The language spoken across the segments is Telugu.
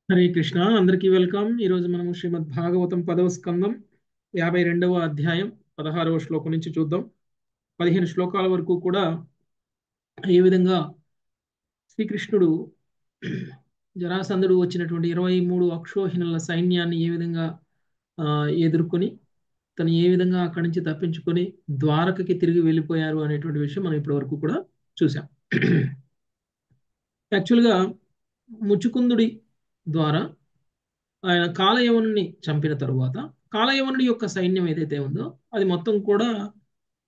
హరే కృష్ణ, అందరికీ వెల్కమ్. ఈరోజు మనము శ్రీమద్ భాగవతం 10వ స్కందం 52వ అధ్యాయం 16వ శ్లోకం నుంచి చూద్దాం. 15 శ్లోకాల వరకు కూడా ఏ విధంగా శ్రీకృష్ణుడు జరాసంధుడు వచ్చినటువంటి 23 అక్షోహిణుల సైన్యాన్ని ఏ విధంగా ఆ, ఎదుర్కొని తను ఏ విధంగా అక్కడి నుంచి తప్పించుకొని ద్వారకకి తిరిగి వెళ్ళిపోయారు అనేటువంటి విషయం మనం ఇప్పటి వరకు కూడా చూసాం. యాక్చువల్గా ముచుకుందుడి ద్వారా ఆయన కాలయవనుని చంపిన తరువాత కాలయవనుడి యొక్క సైన్యం ఏదైతే ఉందో అది మొత్తం కూడా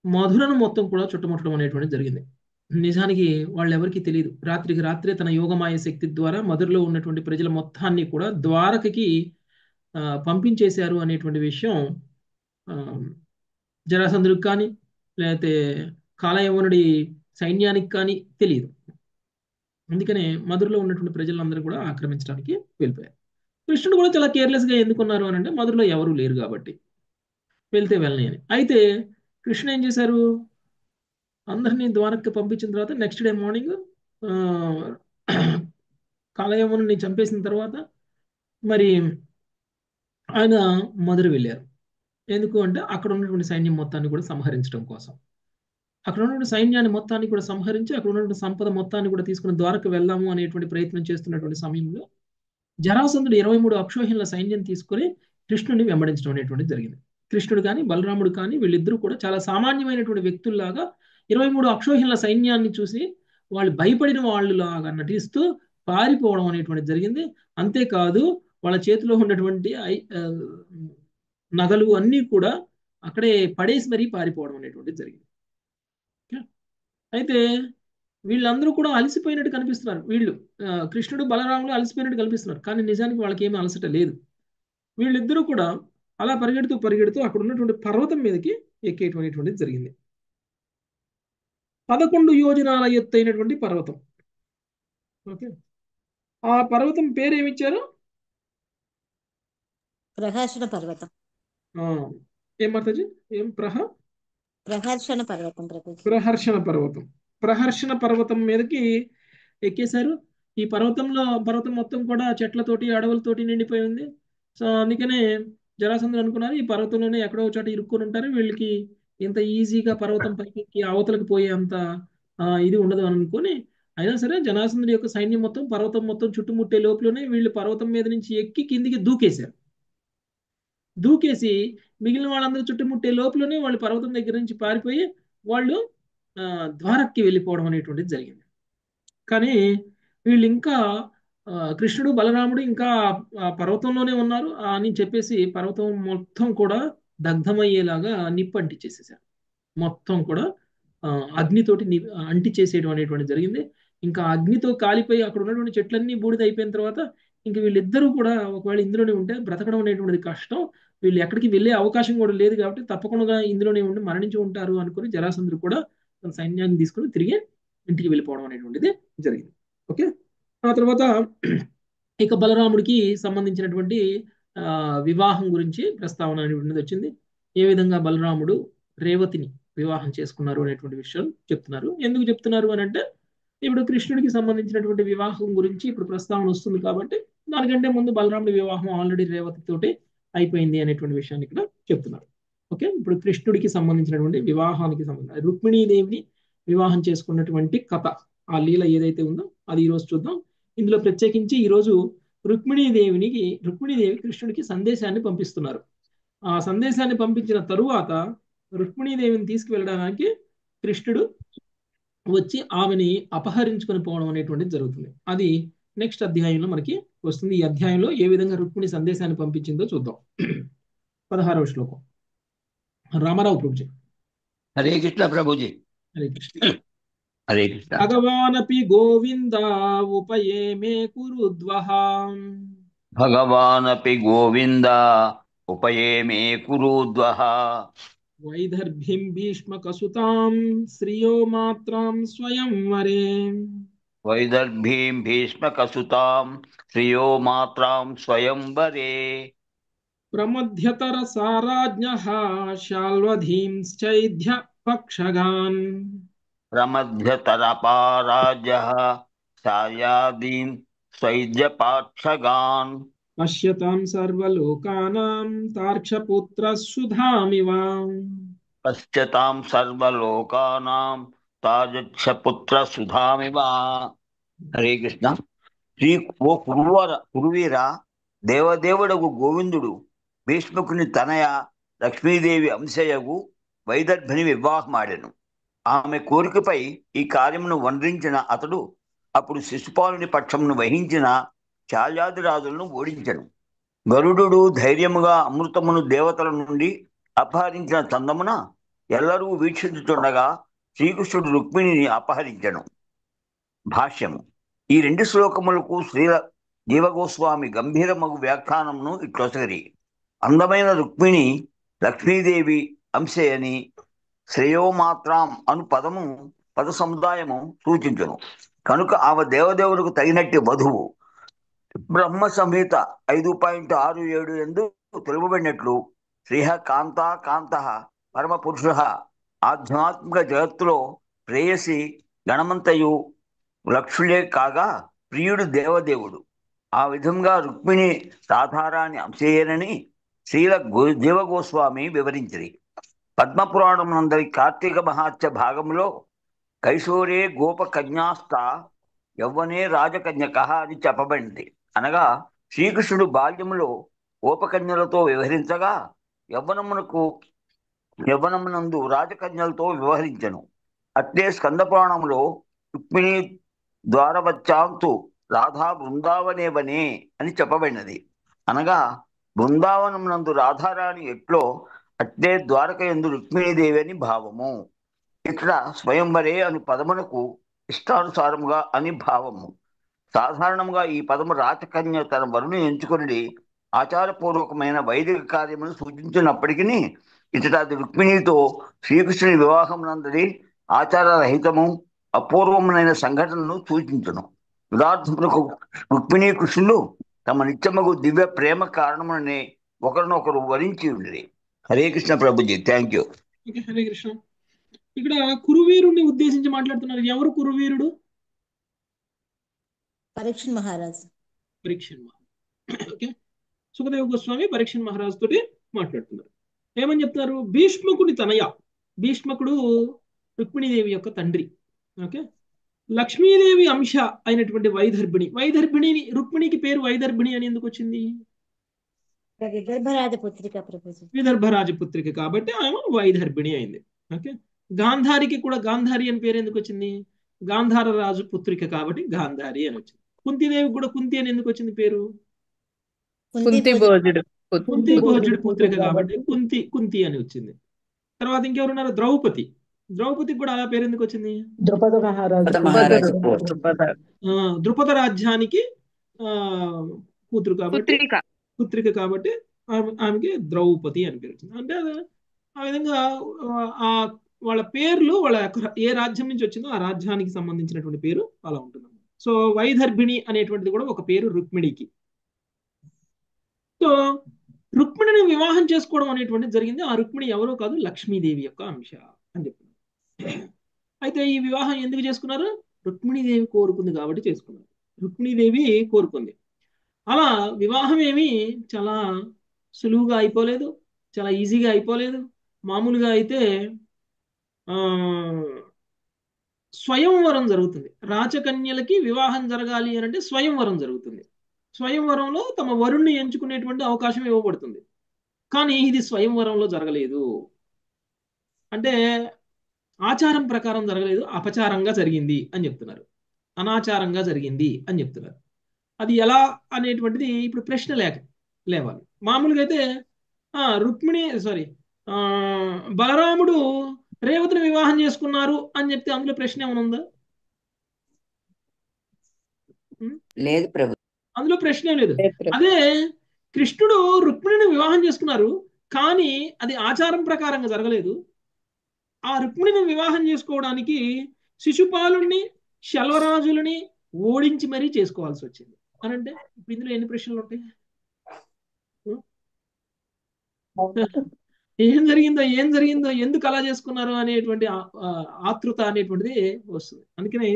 మధురను మొత్తం కూడా చుట్టుముట్టడం అనేటువంటిది జరిగింది. నిజానికి వాళ్ళెవరికీ తెలియదు. రాత్రికి రాత్రే తన యోగమాయ శక్తి ద్వారా మధురలో ఉన్నటువంటి ప్రజల మొత్తాన్ని కూడా ద్వారకకి పంపించేశారు అనేటువంటి విషయం ఆ, జరాసంధుడికి కానీ లేకపోతే కాలయవనుడి సైన్యానికి కానీ తెలియదు. అందుకనే మధురలో ఉన్నటువంటి ప్రజలందరూ కూడా ఆక్రమించడానికి వెళ్ళిపోయారు. కృష్ణుడు కూడా చాలా కేర్లెస్ గా ఎందుకున్నారు అని అంటే మధురలో ఎవరు లేరు కాబట్టి వెళ్తే వెళ్ళని అని. అయితే కృష్ణ ఏం చేశారు, అందరినీ ద్వారకకి పంపించిన తర్వాత నెక్స్ట్ డే మార్నింగ్ కాలయవనుని చంపేసిన తర్వాత మరి ఆయన మధుర వెళ్ళారు. ఎందుకు అంటే అక్కడ ఉన్నటువంటి సైన్యం మొత్తాన్ని కూడా సంహరించడం కోసం. అక్కడ ఉన్నటువంటి సైన్యాన్ని మొత్తాన్ని కూడా సంహరించి అక్కడ ఉన్నటువంటి సంపద మొత్తాన్ని కూడా తీసుకుని ద్వారక వెళ్దాము అనేటువంటి ప్రయత్నం చేస్తున్నటువంటి సమయంలో జరాసంధుడు 23 అక్షోహిణుల సైన్యం తీసుకుని కృష్ణుడిని వెంబడించడం అనేటువంటిది జరిగింది. కృష్ణుడు కానీ బలరాముడు కానీ వీళ్ళిద్దరూ కూడా చాలా సామాన్యమైనటువంటి వ్యక్తుల్లాగా 23 అక్షోహిణుల సైన్యాన్ని చూసి వాళ్ళు భయపడిన వాళ్ళలాగా నటిస్తూ పారిపోవడం అనేటువంటిది జరిగింది. అంతేకాదు వాళ్ళ చేతిలో ఉన్నటువంటి నగలు అన్నీ కూడా అక్కడే పడేసి మరీ పారిపోవడం అనేటువంటిది జరిగింది. అయితే వీళ్ళందరూ కూడా అలసిపోయినట్టు కనిపిస్తున్నారు. వీళ్ళు కృష్ణుడు బలరాములు అలసిపోయినట్టు కనిపిస్తున్నారు, కానీ నిజానికి వాళ్ళకి ఏమీ అలసట లేదు. వీళ్ళిద్దరూ కూడా అలా పరిగెడుతూ పరిగెడుతూ అక్కడ ఉన్నటువంటి పర్వతం మీదకి ఎక్కేటువంటిది జరిగింది. 11 యోజనాల ఎత్తైనటువంటి పర్వతం. ఓకే, ఆ పర్వతం పేరు ఏమిచ్చారు? ప్రహర్షణ పర్వతం. ఏం మాతాజీ? ఏం ప్రహర్షణ పర్వతం ప్రభుజీ. ప్రహర్షణ పర్వతం. ప్రహర్షణ పర్వతం మీదకి ఎక్కేశారు. ఈ పర్వతం మొత్తం కూడా చెట్లతోటి అడవులతోటి నిండిపోయి ఉంది. సో అందుకనే జరాసంధుడు అనుకున్నారు ఈ పర్వతంలోనే ఎక్కడో ఒక చోట ఇరుక్కొని ఉంటారు, వీళ్ళకి ఇంత ఈజీగా పర్వతం పైకి ఎక్కి అవతలకు పోయే అంత ఇది ఉండదు అని అనుకుని, అయినా సరే జరాసంధుడి యొక్క సైన్యం మొత్తం పర్వతం మొత్తం చుట్టుముట్టే లోపలనే వీళ్ళు పర్వతం మీద నుంచి ఎక్కి కిందికి దూకేశారు. దూకేసి మిగిలిన వాళ్ళందరూ చుట్టుముట్టే లోపలనే వాళ్ళు పర్వతం దగ్గర నుంచి పారిపోయి వాళ్ళు ద్వారక్కి వెళ్ళిపోవడం అనేటువంటిది జరిగింది. కానీ వీళ్ళు ఇంకా కృష్ణుడు బలరాముడు ఇంకా పర్వతంలోనే ఉన్నారు అని చెప్పేసి పర్వతం మొత్తం కూడా దగ్ధమయ్యేలాగా నిప్పు అంటించేసేసారు. మొత్తం కూడా అగ్నితోటి అంటించేసేయడం అనేటువంటి జరిగింది. ఇంకా అగ్నితో కాలిపోయి అక్కడ ఉన్నటువంటి చెట్లన్నీ బూడిద అయిపోయిన తర్వాత ఇంక వీళ్ళిద్దరూ కూడా ఒకవేళ ఇందులోనే ఉంటే బ్రతకడం అనేటువంటిది కష్టం, వీళ్ళు ఎక్కడికి వెళ్ళే అవకాశం కూడా లేదు కాబట్టి తప్పకుండా ఇందులోనే ఉండి మరణించి ఉంటారు అనుకుని జరాసంధుడు కూడా తన సైన్యాన్ని తీసుకుని తిరిగి ఇంటికి వెళ్ళిపోవడం అనేటువంటిది జరిగింది. ఓకే, ఆ తర్వాత ఇక బలరాముడికి సంబంధించినటువంటి వివాహం గురించి ప్రస్తావన అనేటువంటిది వచ్చింది. ఏ విధంగా బలరాముడు రేవతిని వివాహం చేసుకున్నారు అనేటువంటి విషయం చెప్తున్నారు. ఎందుకు చెప్తున్నారు అని అంటే ఇప్పుడు కృష్ణుడికి సంబంధించినటువంటి వివాహం గురించి ఇప్పుడు ప్రస్తావన వస్తుంది కాబట్టి దానికంటే ముందు బలరాముడి వివాహం ఆల్రెడీ రేవతి తోటి అయిపోయింది అనేటువంటి విషయాన్ని ఇక్కడ చెప్తున్నారు. ఓకే, ఇప్పుడు కృష్ణుడికి సంబంధించినటువంటి వివాహానికి సంబంధించిన రుక్మిణీదేవిని వివాహం చేసుకున్నటువంటి కథ, ఆ లీల ఏదైతే ఉందో అది ఈరోజు చూద్దాం. ఇందులో ప్రత్యేకించి ఈరోజు రుక్మిణీదేవి కృష్ణుడికి సందేశాన్ని పంపిస్తున్నారు. ఆ సందేశాన్ని పంపించిన తరువాత రుక్మిణీదేవిని తీసుకువెళ్ళడానికి కృష్ణుడు వచ్చి ఆమెని అపహరించుకొని పోవడం అనేటువంటిది జరుగుతుంది. అది నెక్స్ట్ అధ్యాయంలో మనకి వస్తుంది. ఈ అధ్యాయంలో ఏ విధంగా రుక్మిణి సందేశాన్ని పంపించిందో చూద్దాం. 16వ శ్లోకం. రామారావు ప్రభుజీ. హరే కృష్ణ ప్రభుజీ. హరే కృష్ణ. హరే కృష్ణ. భగవానపి గోవింద ఉపయేమే కురుద్వః. భగవానపి గోవింద ఉపయేమే కురుద్వః. వైదర్భిం భీష్మకసుతాం శ్రియో మాత్రాం స్వయంవరే. వైదర్భీం భీష్మకసుతాం శ్రియో మాత్రాం స్వయంవరే. ప్రమధ్యతర సారాజ్ఞః శాల్వధీంశ్చైధ్య పక్షగాన్. ప్రమధ్యతరపారాజ్యః సాయాదీన్ स्वैद्यपाक्षगान् పశ్యతాం సర్వలోకానాం తార్క్షపుత్ర సుధామివ. पश्यतां सर्वलोकानां तादृशपुत्र सुधामिव. హరే కృష్ణ. శ్రీ ఓ కురువీర, దేవదేవుడగు గోవిందుడు భీష్ముకుని తనయ లక్ష్మీదేవి అంశయగు వైదర్భిని వివాహమాడెను. ఆమె కోరికపై ఈ కార్యమును వర్ణించిన అతడు అప్పుడు శిశుపాలుని పక్షమును వహించిన శాల్యాదిరాజులను ఓడించెను. గరుడు ధైర్యముగా అమృతమును దేవతల నుండి అపహరించిన చందమున ఎల్లరూ వీక్షించుచుండగా శ్రీకృష్ణుడు రుక్మిణిని అపహరించెను. భాష్యము. ఈ రెండు శ్లోకములకు శ్రీ జీవగోస్వామి గంభీరమగు వ్యాఖ్యానమును ఇట్లొసగరి. అందమైన రుక్మిణి లక్ష్మీదేవి అంశే అని శ్రేయోమాత్రాం అను పద సముదాయము సూచించును. కనుక ఆమె దేవదేవులకు తగినట్టి వధువు. బ్రహ్మ సంహిత 5.67 ఎందు తెలుపబడినట్లు శ్రీహ కాంత పరమ పురుష ఆధ్యాత్మిక జగత్తులో ప్రేయసి గణమంతయు లక్షులే కాగా ప్రియుడు దేవదేవుడు. ఆ విధంగా రుక్మిణి రాధారాణి అంశేయనని జీవగోస్వామి వివరించిరి. పద్మపురాణం నందరి కార్తీక మహాత్య భాగంలో కైశోరే గోపకన్యాస్త యవ్వనే రాజకన్యక అని చెప్పబడింది. అనగా శ్రీకృష్ణుడు బాల్యములో గోపకన్యలతో వ్యవహరించగా యవ్వనమునందు రాజకన్యలతో వ్యవహరించను. అట్లే స్కంద పురాణంలో రుక్మిణి ద్వారవచ్చాంతు రాధా బృందావనేవనే అని చెప్పబడినది. అనగా బృందావనమునందు రాధారాణి ఎట్లో అట్లే ద్వారక యందు రుక్మిణీదేవి అని భావము. ఇక్కడ స్వయంవరే అని పదమునకు ఇష్టానుసారముగా అని భావము. సాధారణంగా ఈ పదము రాచకన్య తన వరుని ఎంచుకొని ఆచారపూర్వకమైన వైదిక కార్యమును సూచించినప్పటికీ ఇతడు అది రుక్మిణితో శ్రీకృష్ణుని వివాహం నందరి ఆచారరహితము అపూర్వమైన సంఘటనను సూచించును. ఉదాహరణకు రుక్మిణీ కృష్ణులు తమ నిత్యమగు దివ్య ప్రేమ కారణమునే ఒకరినొకరు వరించి ఉండేది. హరే కృష్ణ ప్రభుజీ. Thank you. హరే కృష్ణ. ఇక్కడ కురువీరుణ్ణి ఉద్దేశించి మాట్లాడుతున్నారు. ఎవరు కురువీరుడు? పరీక్షణ్ మహారాజ్. పరీక్షణ్ మహారాజ్. ఓకే. సుఖదేవ గోస్వామి పరీక్షణ్ మహారాజ్ తోటి మాట్లాడుతున్నారు. ఏమని చెప్తున్నారు? భీష్మకుని తనయ. భీష్మకుడు రుక్మిణీదేవి యొక్క తండ్రి. ఓకే. లక్ష్మీదేవి అంశ అయినటువంటి వైదర్భిణి. రుక్మిణికి పేరు వైదర్భిణి అని ఎందుకు వచ్చింది? విదర్భరాజపుత్రిక ప్రభుజీ. విదర్భరాజపుత్రిక కాబట్టి ఆమె వైదర్భిణి అయింది. ఓకే. గాంధారికి కూడా గాంధారి అని పేరు ఎందుకు వచ్చింది? గాంధార రాజు పుత్రిక కాబట్టి గాంధారి అని వచ్చింది. కుంతిదేవికి కూడా కుంతి అని ఎందుకు వచ్చింది పేరు? కుంతి భోజుడు పుత్రిక కాబట్టి కుంతి అని వచ్చింది. తర్వాత ఇంకెవరున్నారు? ద్రౌపదికి కూడా అలా పేరు ఎందుకు వచ్చింది? ద్రుపద రాజ్యానికి కూతురు కాబట్టి పుత్రిక కాబట్టి ఆమెకి ద్రౌపది అని పేరు వచ్చింది. అంటే ఆ విధంగా వాళ్ళ పేర్లు వాళ్ళ ఏ రాజ్యం నుంచి వచ్చిందో ఆ రాజ్యానికి సంబంధించినటువంటి పేరు అలా ఉంటుంది. సో వైదర్భిణి అనేటువంటిది కూడా ఒక పేరు రుక్మిణికి. సో రుక్మిణిని వివాహం చేసుకోవడం అనేటువంటిది జరిగింది. ఆ రుక్మిణి ఎవరో కాదు, లక్ష్మీదేవి యొక్క అంశ అని చెప్తున్నారు. అయితే ఈ వివాహం ఎందుకు చేసుకున్నారు? రుక్మిణీదేవి కోరుకుంది కాబట్టి చేసుకున్నారు. రుక్మిణీదేవి కోరుకుంది. అలా వివాహం ఏమి చాలా సులువుగా అయిపోలేదు, చాలా ఈజీగా అయిపోలేదు. మామూలుగా అయితే స్వయంవరం జరుగుతుంది. రాచకన్యలకి వివాహం జరగాలి అని అంటే స్వయంవరం జరుగుతుంది. స్వయంవరంలో తమ వరుణ్ణి ఎంచుకునేటువంటి అవకాశం ఇవ్వబడుతుంది. కానీ ఇది స్వయంవరంలో జరగలేదు. అంటే ఆచారం ప్రకారం జరగలేదు, అపచారంగా జరిగింది అని చెప్తున్నారు. అనాచారంగా జరిగింది అని చెప్తున్నారు. అది ఎలా అనేటువంటిది ఇప్పుడు ప్రశ్న లేవాలి. మామూలుగా అయితే బలరాముడు రేవతిని వివాహం చేసుకున్నారు అని చెప్తే అందులో ప్రశ్న ఏమైనా ఉందా? లేదు ప్రభు, అందులో ప్రశ్న లేదు. అదే కృష్ణుడు రుక్మిణిని వివాహం చేసుకున్నారు, కానీ అది ఆచారం ప్రకారంగా జరగలేదు. ఆ రుక్మిణిని వివాహం చేసుకోవడానికి శిశుపాలుణ్ణి శల్వరాజులని ఓడించి మరీ చేసుకోవాల్సి వచ్చింది అని అంటే ఇప్పుడు ఇందులో ఎన్ని ప్రశ్నలు ఉంటాయి? ఏం జరిగిందో ఎందుకు అలా చేసుకున్నారు అనేటువంటి ఆతృత అనేటువంటిది వస్తుంది. అందుకనే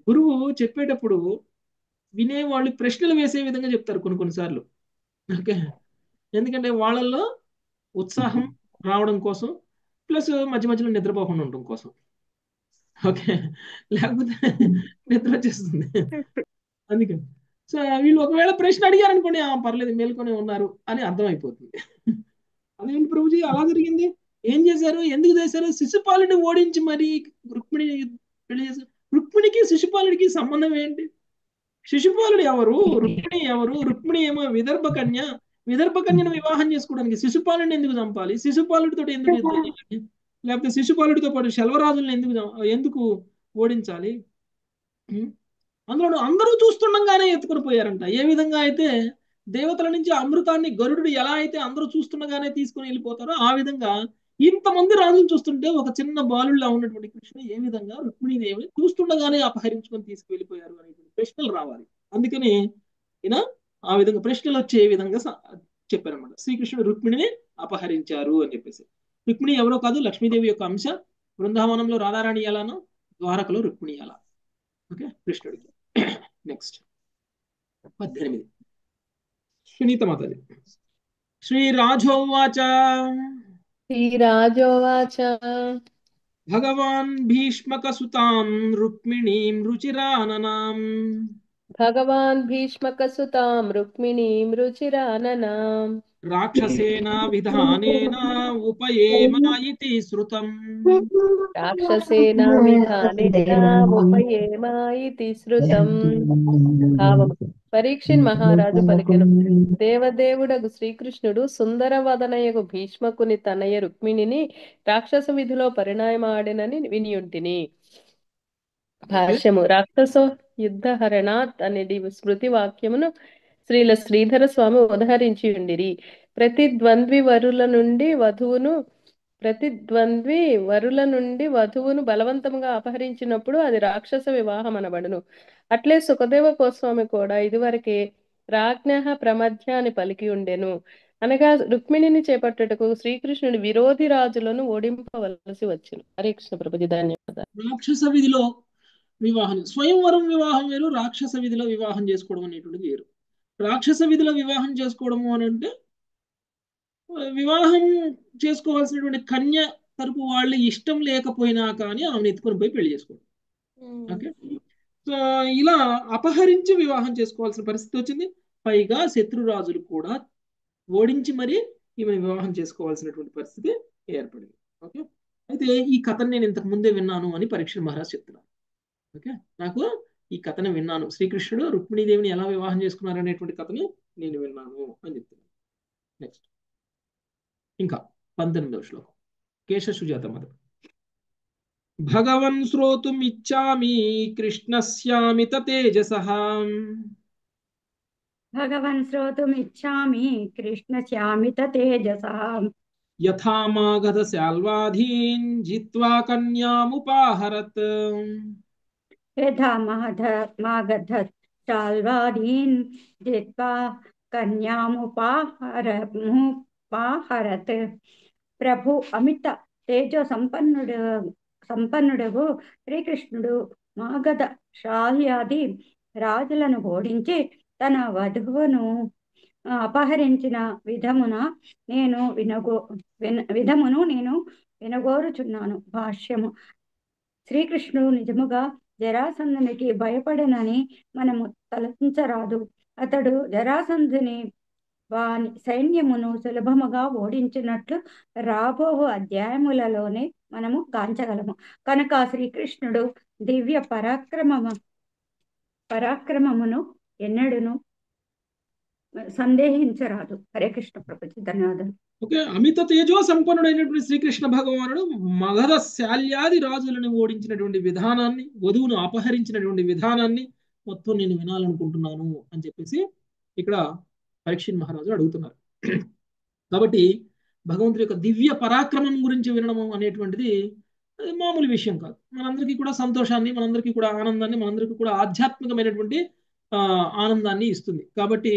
గురువు చెప్పేటప్పుడు వినేవాళ్ళు ప్రశ్నలు వేసే విధంగా చెప్తారు కొన్నిసార్లు. ఓకే. ఎందుకంటే వాళ్ళల్లో ఉత్సాహం రావడం కోసం, ప్లస్ మధ్య మధ్యలో నిద్రపోకుండా ఉండడం కోసం. ఓకే. లేకపోతే నిద్ర వచ్చేస్తుంది. అందుకని సో వీళ్ళు ఒకవేళ ప్రశ్న అడిగారు అనుకోండి, పర్లేదు మేల్కొనే ఉన్నారు అని అర్థమైపోతుంది. అదేంటి ప్రభుజీ అలా జరిగింది, ఏం చేశారు, ఎందుకు చేశారు? శిశుపాలుని ఓడించి మరి రుక్మిణి పెళ్లి చేశారు. రుక్మిణికి శిశుపాలుడికి సంబంధం ఏంటి? శిశుపాలుడు ఎవరు, రుక్మిణి ఎవరు? రుక్మిణి ఏమో విదర్భ కన్య. విదర్భ కన్యను వివాహం చేసుకోవడానికి శిశుపాలుడిని ఎందుకు చంపాలి? శిశుపాలుడితో ఎందుకు యుద్ధం చేయాలి? లేకపోతే శిశుపాలుడితో పాటు శల్వరాజుల్ని ఎందుకు ఓడించాలి? అందులో అందరూ చూస్తుండగానే ఎత్తుకొని పోయారంట. ఏ విధంగా అయితే దేవతల నుంచి అమృతాన్ని గరుడు ఎలా అయితే అందరూ చూస్తుండగానే తీసుకుని వెళ్ళిపోతారో, ఆ విధంగా ఇంతమంది రాజులు చూస్తుంటే ఒక చిన్న బాలుడిలా ఉన్నటువంటి కృష్ణుడు ఏ విధంగా రుక్మిణీదేవిని చూస్తుండగానే అపహరించుకొని తీసుకువెళ్ళిపోయారు అనేటువంటి ప్రశ్నలు రావాలి. అందుకని ఈయన ఆ విధంగా ప్రశ్నలు వచ్చే విధంగా చెప్పారన్నమాట. శ్రీకృష్ణుడు రుక్మిణిని అపహరించారు అని చెప్పేసి. రుక్మిణి ఎవరో కాదు, లక్ష్మీదేవి యొక్క అంశ. బృందావనంలో రాధారాణి ఎలానో ద్వారకలో రుక్మిణి ఎలా. ఓకే, కృష్ణుడికి. నెక్స్ట్ 18. సునీత మాతాజీ. శ్రీరాజోవాచ శ్రీరాజోవాచ భగవాన్ భీష్మకసుతాం రుక్మిణీం రుచిరాననాం భగవాన్ భీష్మకసుతాం రుక్మిణీం రుచిరాననాం రాక్షసేనా విధానేన ఉపయేమా ఇతి శ్రుతం. రాక్షసేనా విధానేన ఉపయేమా ఇతి శ్రుతం. భావము. పరీక్షిన్ మహారాజు పలికెను, దేవదేవుడగు శ్రీకృష్ణుడు సుందరవదనయగు భీష్మకుని తనయ రుక్మిణిని రాక్షస విధిలో పరిణామాడినని వినియుంటిని. భాష్యము. రాక్షసో యుద్ధహరణాత్ అనేది స్మృతి వాక్యమును శ్రీల శ్రీధర స్వామి ఉదహరించి ఉండిరి. ప్రతిద్వంద్వి వరుల నుండి వధువును బలవంతముగా అపహరించినప్పుడు అది రాక్షస వివాహం అనబడును. అట్లే సుఖదేవ గోస్వామి కూడా ఇదివరకే రాజ్ఞ ప్రమధ్య అని పలికి ఉండెను. అనగా రుక్మిణిని చేపట్టుటకు శ్రీకృష్ణుడి విరోధి రాజులను ఓడింపవలసి వచ్చును. హరే కృష్ణ ప్రభుజీ, ధన్యవాదాలు. రాక్షస విధిలో వివాహం, స్వయంవరం వివాహం వేరు, రాక్షస విధిలో వివాహం చేసుకోవడం అనేటువంటిది వేరు. రాక్షస విధిలో వివాహం చేసుకోవడము అని అంటే వివాహం చేసుకోవాల్సినటువంటి కన్య తరపు వాళ్ళు ఇష్టం లేకపోయినా కానీ ఆమెను ఎత్తుకొని పోయి పెళ్లి చేసుకోవడం. ఓకే. సో ఇలా అపహరించి వివాహం చేసుకోవాల్సిన పరిస్థితి వచ్చింది. పైగా శత్రురాజులు కూడా ఓడించి మరి ఈమె వివాహం చేసుకోవాల్సినటువంటి పరిస్థితి ఏర్పడింది. ఓకే. అయితే ఈ కథను నేను ఇంతకు ముందే విన్నాను అని పరీక్ష మహారాజ్ చెప్తున్నారు. ఓకే, నాకు ఈ కథను విన్నాను, శ్రీకృష్ణుడు రుక్మిణీదేవిని ఎలా వివాహం చేసుకున్నారు అనేటువంటి కథని నేను విన్నాను అని చెప్తున్నాను. నెక్స్ట్ ఇంకా 19వ శ్లోకం. కేశ సుజాత మద. భగవన్ శ్రోతుమిచ్చామి కృష్ణస్యామిత తేజసః. భగవన్ శ్రోతుమిచ్చామి కృష్ణస్యామిత తేజసః. యథా మాగధ శాల్వాధీన్ జిత్వా కన్యాముపాహరత్. యథా మాగధ శాల్వాధీన్ జిత్వా కన్యాముపాహరత్. ప్రభు అమిత తేజో సంపన్నుడు శ్రీకృష్ణుడు మాగధ శాల్యాది రాజులను ఓడించి తన వధువును అపహరించిన విధమును నేను వినగోరుచున్నాను. భాష్యము. శ్రీకృష్ణుడు నిజముగా జరాసంధునికి భయపడనని మనము తలంచరాదు. అతడు జరాసంధుని వాని సైన్యమును సులభముగా ఓడించినట్లు రాబో అధ్యాయములలోనే మనము గాంచగలము. కనుక శ్రీకృష్ణుడు దివ్య పరాక్రమమును ఎన్నడూను సందేహించరాదు. హరే కృష్ణ ప్రభుజీ, ధన్యవాదాలు. ఓకే, అమిత తేజో సంపన్నుడైనటువంటి శ్రీకృష్ణ భగవానుడు మగధ శాల్యాది రాజులను ఓడించినటువంటి విధానాన్ని, వధువును అపహరించినటువంటి విధానాన్ని మొత్తం నేను వినాలనుకుంటున్నాను అని చెప్పేసి ఇక్కడ పరీక్షిత్ మహారాజు అడుగుతున్నారు. కాబట్టి భగవంతుడి యొక్క దివ్య పరాక్రమం గురించి వినడం అనేటువంటిది మామూలు విషయం కాదు. మనందరికీ కూడా సంతోషాన్ని, మనందరికీ కూడా ఆనందాన్ని, మనందరికీ కూడా ఆధ్యాత్మికమైనటువంటి ఆనందాన్ని ఇస్తుంది. కాబట్టి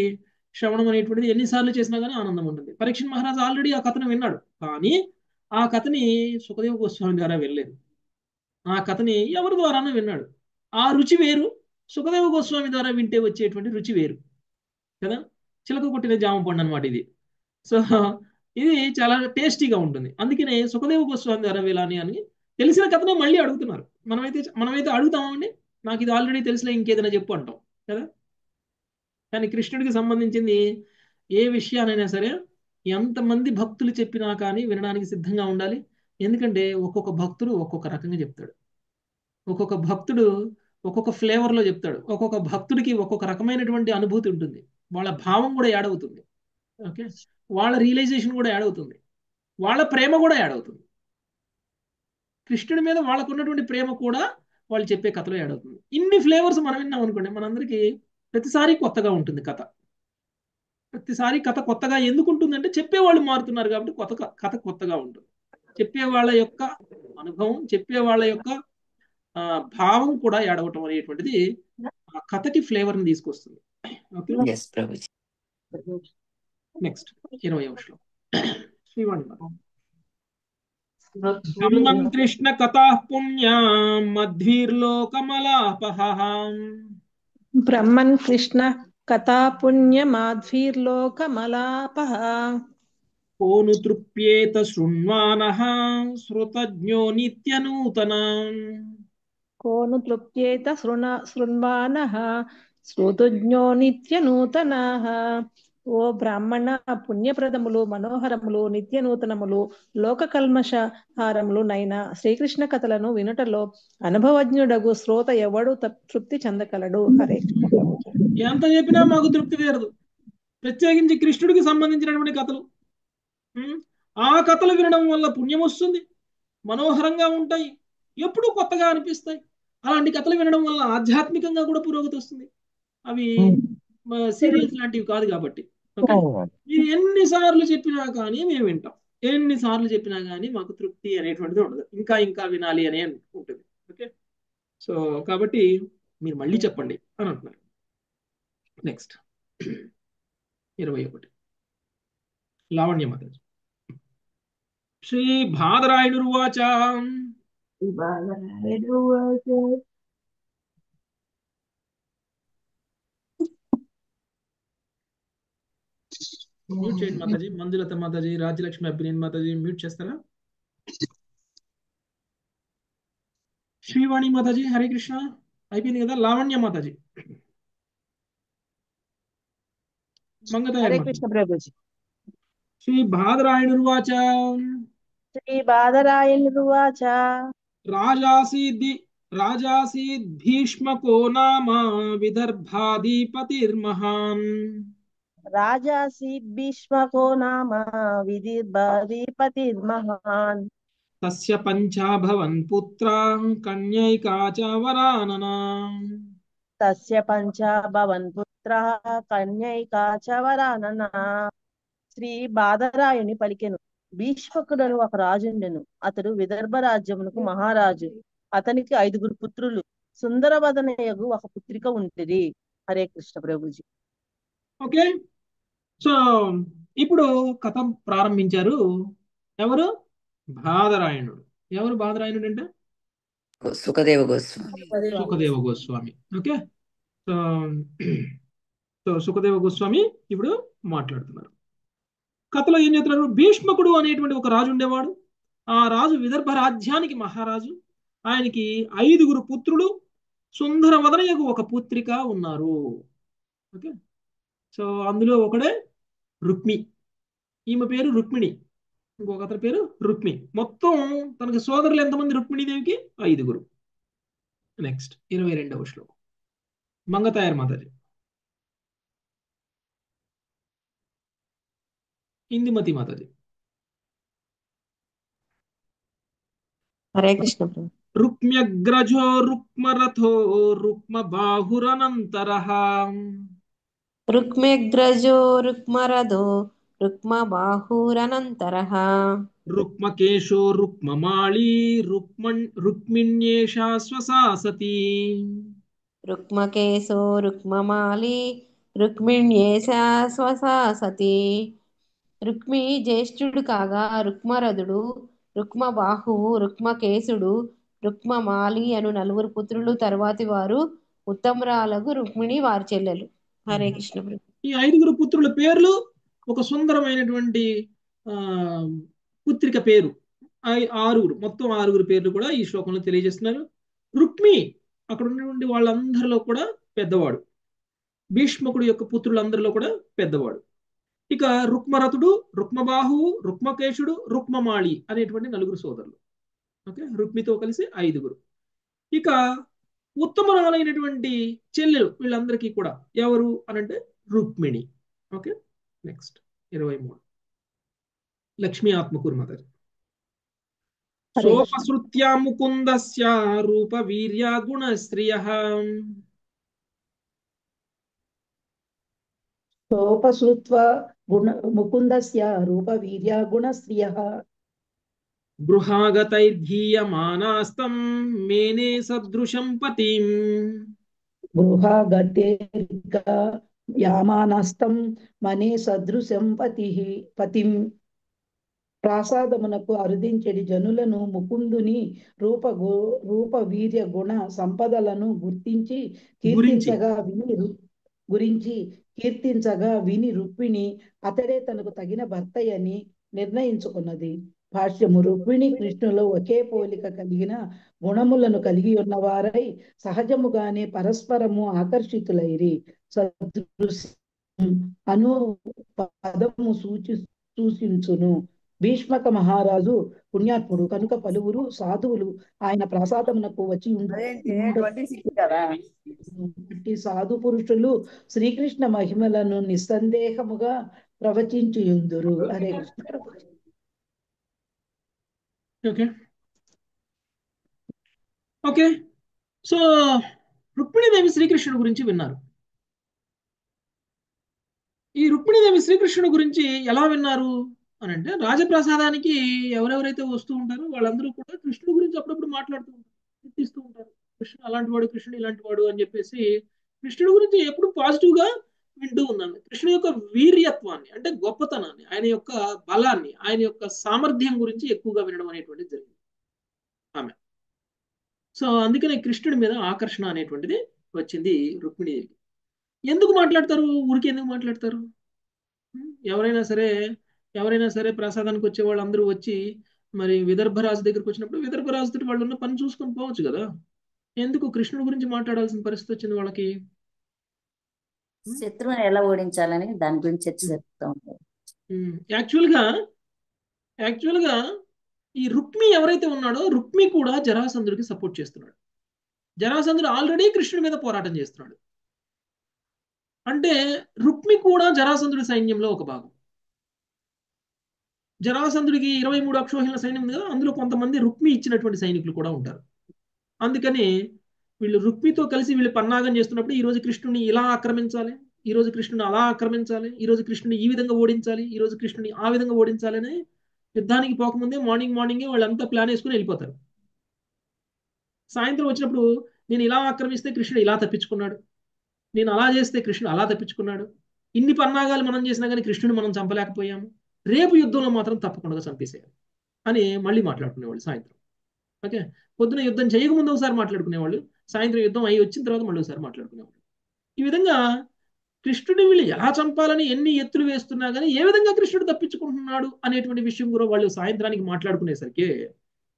శ్రవణం అనేటువంటిది ఎన్నిసార్లు చేసినా కానీ ఆనందం ఉంటుంది. పరీక్షిత్ మహారాజు ఆల్రెడీ ఆ కథను విన్నాడు, కానీ ఆ కథని సుఖదేవ గోస్వామి ద్వారా వెళ్ళలేదు. ఆ కథని ఎవరి ద్వారానో విన్నాడు. ఆ రుచి వేరు, సుఖదేవ గోస్వామి ద్వారా వింటే వచ్చేటువంటి రుచి వేరు కదా. చిలక కొట్టిన జామ పండు అనమాట ఇది. సో ఇది చాలా టేస్టీగా ఉంటుంది. అందుకనే సుఖదేవ గోస్వామి ద్వారా వినాలి అని తెలిసిన కథనే మళ్ళీ అడుగుతున్నారు. మనమైతే అడుగుతామండి, నాకు ఇది ఆల్రెడీ తెలిసిన ఇంకేదైనా చెప్పు అంటాం కదా. కానీ కృష్ణుడికి సంబంధించింది ఏ విషయానైనా సరే ఎంతమంది భక్తులు చెప్పినా కానీ వినడానికి సిద్ధంగా ఉండాలి. ఎందుకంటే ఒక్కొక్క భక్తుడు ఒక్కొక్క రకంగా చెప్తాడు, ఒక్కొక్క భక్తుడు ఒక్కొక్క ఫ్లేవర్లో చెప్తాడు, ఒక్కొక్క భక్తుడికి ఒక్కొక్క రకమైనటువంటి అనుభూతి ఉంటుంది, వాళ్ళ భావం కూడా యాడ్ అవుతుంది. ఓకే, వాళ్ళ రియలైజేషన్ కూడా యాడ్ అవుతుంది, వాళ్ళ ప్రేమ కూడా యాడ్ అవుతుంది. కృష్ణుడి మీద వాళ్ళకు ఉన్నటువంటి ప్రేమ కూడా వాళ్ళు చెప్పే కథలో యాడ్ అవుతుంది. ఇన్ని ఫ్లేవర్స్ మనం విన్నాం అనుకోండి, మనందరికీ ప్రతిసారి కొత్తగా ఉంటుంది కథ. ప్రతిసారి కథ కొత్తగా ఎందుకు ఉంటుందంటే చెప్పేవాళ్ళు మారుతున్నారు కాబట్టి కథ కొత్తగా ఉంటుంది. చెప్పే వాళ్ళ యొక్క అనుభవం, చెప్పే వాళ్ళ యొక్క భావం కూడా యాడ్ అవటం అనేటువంటిది ఆ కథకి ఫ్లేవర్ని తీసుకొస్తుంది. Okay, yes Prabhuji. నెక్స్ట్ 20వ శ్లోకం. శ్రీవాణి ధమ్మం కృష్ణ కథా పుణ్యా మధ్వీర్లోకమలాపహ బ్రహ్మన్ కృష్ణ కథా పుణ్యమాధ్వీర్లోకమలాపః కోను తృప్యేత శృణ్వానః శ్రుతజ్ఞో నిత్యనూతనం. కోను తృప్యేత శృణ్వానః శ్రుతజ్ఞో నిత్యనూతనః. ఓ బ్రాహ్మణ, పుణ్యప్రదములు, మనోహరములు, నిత్యనూతనములు, లోక కల్మషహారములు నైనా శ్రీకృష్ణ కథలను వినుటలో అనుభవజ్ఞుడగు శ్రోత ఎవడు తృప్తి చెందగలడు. హరే కృష్ణ ప్రభుజీ. ఎంత చెప్పినా మాకు తృప్తి తీరదు, ప్రత్యేకించి కృష్ణుడికి సంబంధించినటువంటి కథలు. ఆ కథలు వినడం వల్ల పుణ్యం వస్తుంది, మనోహరంగా ఉంటాయి, ఎప్పుడూ కొత్తగా అనిపిస్తాయి. అలాంటి కథలు వినడం వల్ల ఆధ్యాత్మికంగా కూడా పురోగతి వస్తుంది. అవి సీరియల్స్ లాంటివి కాదు కాబట్టి. ఓకే, మీరు ఎన్నిసార్లు చెప్పినా కానీ మేము వింటాం, ఎన్నిసార్లు చెప్పినా కానీ మాకు తృప్తి అనేటువంటిది ఉండదు, ఇంకా ఇంకా వినాలి అనే ఉంటుంది. ఓకే, సో కాబట్టి మీరు మళ్ళీ చెప్పండి అని అంటున్నారు. నెక్స్ట్ 21 లావణ్యమత. శ్రీ బాదరాయణుర్వాచ మ్యూట్ చేయండి మాతాజీ. మంజులత మాతాజీ, రాజ్యలక్ష్మి అభినయన్ మాతాజీ మ్యూట్ చేస్తారా? శ్రీవాణి మాతాజీ హరే కృష్ణ అయిపోయింది కదా. లావణ్య మాతాజీ, హరే కృష్ణ ప్రభుజీ. శ్రీ బాదరాయణుర్వాచ శ్రీ బాదరాయణుర్వాచ రాజాసీద్ భీష్మకో నామ విదర్భాధిపతిర్మహాన్. రాజాసీద్ భీష్మకో నామ విదర్భాధిపతిర్మహాన్. తస్య పంచాభవన్ పుత్రా కన్యైకా చ వరాననా. తస్య పంచాభవన్ పుత్రః కన్యైకా చ వరాననా. శ్రీ బాదరాయుని పలికెను. భీష్మకుడను ఒక రాజుండెను. అతడు విదర్భ రాజ్యమునకు మహారాజు. అతనికి 5 పుత్రులు, సుందరవదనయగు ఒక పుత్రిక ఉంటుంది. హరే కృష్ణ ప్రభుజీ. ఓకే, సో ఇప్పుడు కథ ప్రారంభించారు ఎవరు? బాదరాయణుడు. ఎవరు బాదరాయణుడు అంటే? సుఖదేవ గోస్వామి. సుఖదేవ గోస్వామి. ఓకే, సో సుఖదేవ గోస్వామి ఇప్పుడు మాట్లాడుతున్నారు. కథలో ఏం చెప్తున్నారు? భీష్మకుడు అనేటువంటి ఒక రాజు ఉండేవాడు. ఆ రాజు విదర్భ రాజ్యానికి మహారాజు. ఆయనకి 5 పుత్రులు, సుందరవదనయగు ఒక పుత్రిక ఉన్నారు. ఓకే, సో అందులో ఒకడే రుక్మి. ఈమె పేరు రుక్మిణి, ఇంకొక అతని పేరు రుక్మి. మొత్తం తనకి సోదరులు ఎంతమంది? రుక్మిణీదేవికి 5. నెక్స్ట్ 22వ శ్లోకం. మంగతాయర్ మాతాజీ, ఇందుమతి మాతాజీ. హరే కృష్ణ ప్రభు. రుక్మ్యగ్రజో రుక్మరథో రుక్మ బాహురనంతరః. రుక్మ్యగ్రజో రుక్మరథో రుక్మ బాహురనంతరః. రుక్మకేశో రుక్మమాళీ రుక్మిణ్యేషా స్వసా సతీ. రుక్మకేశో రుక్మమాలి రుక్మిణ్యేషా స్వసా సతీ. రుక్మి జ్యేష్ఠుడు కాగా రుక్మరథుడు, రుక్మబాహువు, రుక్మకేశుడు, రుక్మమాలి అను 4 పుత్రులు తరువాతి వారు ఉత్తమరాలకు రుక్మిణి వారి చెల్లెలు. హరే కృష్ణ ప్రభు. ఈ 5 పుత్రుల పేర్లు ఒక సుందరమైనటువంటి ఆ పుత్రిక పేరు. 6 మొత్తం 6 పేర్లు కూడా ఈ శ్లోకంలో తెలియజేస్తున్నారు. రుక్మి అక్కడ ఉన్నటువంటి వాళ్ళందరిలో కూడా పెద్దవాడు. భీష్మకుడు యొక్క పుత్రులందరిలో కూడా పెద్దవాడు. ఇక రుక్మరథుడు, రుక్మబాహువు, రుక్మకేశుడు, రుక్మమాళి అనేటువంటి 4 సోదరులు. ఓకే, రుక్మితో కలిసి 5. ఇక ఉత్తమరాలైనటువంటి చెల్లెలు వీళ్ళందరికీ కూడా ఎవరు అనంటే రుక్మిణి. Okay, next 23 Lakshmi Atmakuru Mataji. సోపసృత్యా ముకుందస్య రూప వీర్య గుణశ్రియః. సోపశ్రుత్వా ముకుందస్య రూప వీర్య గుణశ్రియః గృహాగతైర్గీయమానాస్తం మేనే సదృశం పతిం. గృహాగతైర్గీయమానాస్తం మనే సదృశం పతిం. ప్రాసాదమునకు అరుదించెడి జనులను ముకుందుని రూప వీర్య గుణ సంపదలను కీర్తించగా విని రుక్మిణి అతడే తనకు తగిన భర్తయని నిర్ణయించుకున్నది. భాష్యము. రుక్మిణి కృష్ణులో ఒకే పోలిక కలిగిన గుణములను కలిగి ఉన్నవారై సహజముగానే పరస్పరము ఆకర్షితులైరి. సదృశం అను పదము సూచించును. భీష్మక మహారాజు పుణ్యాత్ముడు కనుక పలువురు సాధువులు ఆయన ప్రాసాదమునకు వచ్చి సాధు పురుషులు శ్రీకృష్ణ మహిమలను నిస్సందేహముగా ప్రవచించుయుందురు. Hare Krishna. Okay okay so Rukminidevi శ్రీకృష్ణుడి గురించి విన్నారు. ఈ రుక్మిణీదేవి శ్రీకృష్ణుడి గురించి ఎలా విన్నారు అని అంటే, రాజప్రసాదానికి ఎవరెవరైతే వస్తూ ఉంటారో వాళ్ళందరూ కూడా కృష్ణుడి గురించి అప్పుడప్పుడు మాట్లాడుతూ ఉంటారు, కీర్తిస్తూ ఉంటారు. కృష్ణుడు అలాంటి వాడు, కృష్ణుడు ఇలాంటి వాడు అని చెప్పేసి కృష్ణుడి గురించి ఎప్పుడు పాజిటివ్ గా వింటూ ఉన్నాను. కృష్ణుడి యొక్క వీర్యత్వాన్ని అంటే గొప్పతనాన్ని, ఆయన యొక్క బలాన్ని, ఆయన యొక్క సామర్థ్యం గురించి ఎక్కువగా వినడం అనేటువంటిది జరిగింది ఆమె. సో అందుకనే కృష్ణుడి మీద ఆకర్షణ అనేటువంటిది వచ్చింది రుక్మిణీదేవికి. ఎందుకు మాట్లాడతారు? ఊరికి ఎందుకు మాట్లాడతారు? ఎవరైనా సరే ప్రసాదానికి వచ్చే వాళ్ళు అందరూ వచ్చి మరి విదర్భరాజు దగ్గరికి వచ్చినప్పుడు విదర్భరాజుతో వాళ్ళు ఉన్న పని చూసుకొని పోవచ్చు కదా. ఎందుకు కృష్ణుడి గురించి మాట్లాడాల్సిన పరిస్థితి వచ్చింది వాళ్ళకి? శత్రువుని ఎలా ఓడించాలని దాని గురించి చర్చ జరుపుతూ ఉంటారు. యాక్చువల్గా ఈ రుక్మి ఎవరైతే ఉన్నాడో రుక్మి కూడా జరాసంధుడికి సపోర్ట్ చేస్తున్నాడు. జరాసంధుడు ఆల్రెడీ కృష్ణుడి మీద పోరాటం చేస్తున్నాడు. అంటే రుక్మి కూడా జరాసంధుడి సైన్యంలో ఒక భాగం. జరాసంధుడికి 23 అక్షోహిణుల సైన్యం ఉంది కదా, అందులో కొంతమంది రుక్మి ఇచ్చినటువంటి సైనికులు కూడా ఉంటారు. అందుకని వీళ్ళు రుక్మితో కలిసి వీళ్ళు పన్నాగం చేస్తున్నప్పుడు ఈ రోజు కృష్ణుని ఇలా ఆక్రమించాలి, ఈ రోజు కృష్ణుని అలా ఆక్రమించాలి, ఈ రోజు కృష్ణుని ఈ విధంగా ఓడించాలి, ఈ రోజు కృష్ణుని ఆ విధంగా ఓడించాలి అని యుద్ధానికి పోకముందే మార్నింగే వాళ్ళంతా ప్లాన్ వేసుకుని వెళ్ళిపోతారు. సాయంత్రం వచ్చినప్పుడు నేను ఇలా ఆక్రమిస్తే కృష్ణుడు ఇలా తప్పించుకున్నాడు, నేను అలా చేస్తే కృష్ణుడు అలా తప్పించుకున్నాడు, ఇన్ని పన్నాగాలు మనం చేసినా కానీ కృష్ణుని మనం చంపలేకపోయాము, రేపు యుద్ధంలో మాత్రం తప్పకుండా చంపేసేయాలి అని మళ్ళీ మాట్లాడుకునేవాళ్ళు సాయంత్రం. ఓకే, పొద్దున యుద్ధం చేయకముందు ఒకసారి మాట్లాడుకునేవాళ్ళు, సాయంత్రం యుద్ధం అయ్యి వచ్చిన తర్వాత మళ్ళీ ఒకసారి మాట్లాడుకునేవాళ్ళు. ఈ విధంగా కృష్ణుడిని వీళ్ళు ఎలా చంపాలని ఎన్ని ఎత్తులు వేస్తున్నా కానీ ఏ విధంగా కృష్ణుడు తప్పించుకుంటున్నాడు అనేటువంటి విషయం కూడా వాళ్ళు సాయంత్రానికి మాట్లాడుకునేసరికి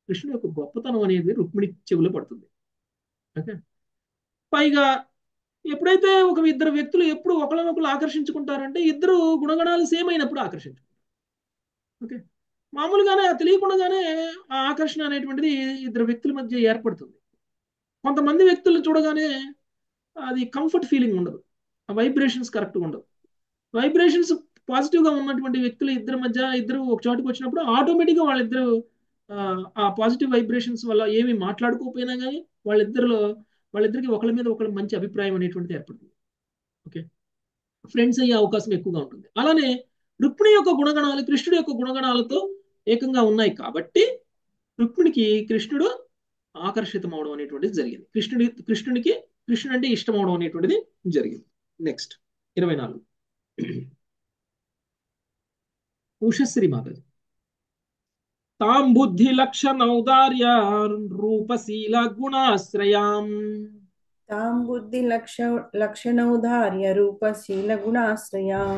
కృష్ణుడు యొక్క గొప్పతనం అనేది రుక్మిణి చెవిలో పడుతుంది. ఓకే, పైగా ఎప్పుడైతే ఇద్దరు వ్యక్తులు ఎప్పుడు ఒకరినొకరు ఆకర్షించుకుంటారంటే ఇద్దరు గుణగణాలు సేమ్ అయినప్పుడు ఆకర్షించుకుంటారు. ఓకే, మామూలుగానే తెలియకుండానే ఆ ఆకర్షణ అనేటువంటిది ఇద్దరు వ్యక్తుల మధ్య ఏర్పడుతుంది. కొంతమంది వ్యక్తులు చూడగానే అది కంఫర్ట్ ఫీలింగ్ ఉండదు, ఆ వైబ్రేషన్స్ కరెక్ట్గా ఉండవు. వైబ్రేషన్స్ పాజిటివ్గా ఉన్నటువంటి వ్యక్తులు ఇద్దరు ఒక చోటుకు వచ్చినప్పుడు ఆటోమేటిక్గా వాళ్ళిద్దరు ఆ పాజిటివ్ వైబ్రేషన్స్ వల్ల ఏమి మాట్లాడుకోకపోయినా కానీ వాళ్ళిద్దరికి ఒకరి మీద ఒకరి మంచి అభిప్రాయం అనేటువంటిది ఏర్పడుతుంది. ఓకే, ఫ్రెండ్స్ అయ్యే అవకాశం ఎక్కువగా ఉంటుంది. అలానే రుక్మిణి యొక్క గుణగణాలు కృష్ణుడి యొక్క గుణగణాలతో ఏకంగా ఉన్నాయి కాబట్టి రుక్మిణికి కృష్ణుడు ఆకర్షితం అవడం అనేటువంటిది జరిగింది. కృష్ణుడికి కృష్ణుడు అంటే ఇష్టం అవడం అనేటువంటిది జరిగింది. నెక్స్ట్ 24 ఉషశ్రీ మాతాజీ. తాం బుద్ధి లక్షణౌదార్య రూపశీల గుణాశ్రయాం తాం బుద్ధి లక్షణౌదార్య రూపశీల గుణాశ్రయాం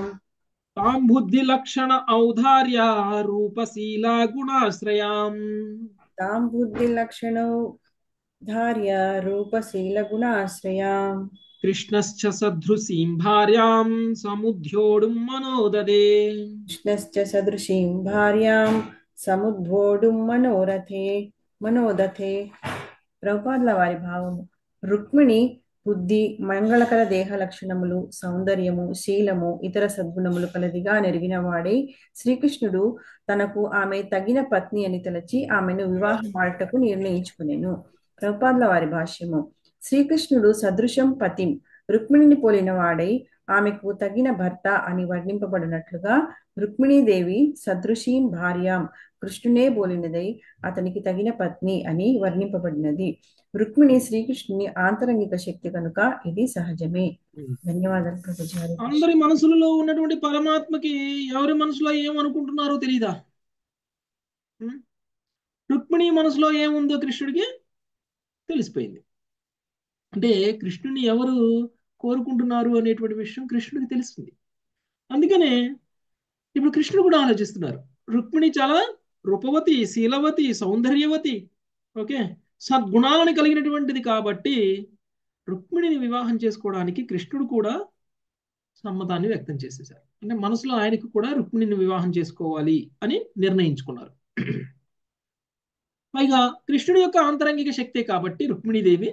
తాం బుద్ధి లక్షణ ఔదార్య రూపశీల గుణాశ్రయాం తాం బుద్ధి లక్షణౌదార్య రూపశీల గుణాశ్రయాం కృష్ణశ్చ సదృశీం భార్యాం సముద్యోడుం మనోదదే కృష్ణశ్చ సదృశీం భార్యాం సముద్వోడుం మనోదతే. ప్రభుపాదుల వారి భావము. రుక్మిణి బుద్ధి, మంగళకర దేహ లక్షణములు, సౌందర్యము, శీలము, ఇతర సద్గుణములు కలదిగా నెరిగిన వాడై శ్రీకృష్ణుడు తనకు ఆమె తగిన పత్ని అని తలచి ఆమెను వివాహమాడటకు నిర్ణయించుకునేను. ప్రభుపాదుల వారి భాష్యము. శ్రీకృష్ణుడు సదృశం పతిం, రుక్మిణిని పోలిన వాడై ఆమెకు తగిన భర్త అని వర్ణింపబడినట్లుగా రుక్మిణీదేవి సదృశీం భార్యాం, కృష్ణునే బోలినదై అతనికి తగిన పత్ని అని వర్ణింపబడినది. రుక్మిణి శ్రీకృష్ణుని ఆంతరంగిక శక్తి కనుక ఇది సహజమే. ధన్యవాదాలు ప్రభుజీ. అందరి మనసులలో ఉన్నటువంటి పరమాత్మకి ఎవరి మనసులో ఏమనుకుంటున్నారో తెలీదా? రుక్మిణి మనసులో ఏముందో కృష్ణుడికి తెలిసిపోయింది. అంటే కృష్ణుని ఎవరు కోరుకుంటున్నారు అనేటువంటి విషయం కృష్ణుడికి తెలుస్తుంది. అందుకనే ఇప్పుడు కృష్ణుడు కూడా ఆలోచిస్తున్నారు. రుక్మిణి చాలా రూపవతి, శీలవతి, సౌందర్యవతి, ఓకే, సద్గుణాలను కలిగినటువంటిది కాబట్టి రుక్మిణిని వివాహం చేసుకోవడానికి కృష్ణుడు కూడా సమ్మతాన్ని వ్యక్తం చేసేశారు. అంటే మనసులో ఆయనకు కూడా రుక్మిణిని వివాహం చేసుకోవాలి అని నిర్ణయించుకున్నారు. పైగా కృష్ణుడి యొక్క ఆంతరంగిక శక్తే కాబట్టి రుక్మిణీదేవి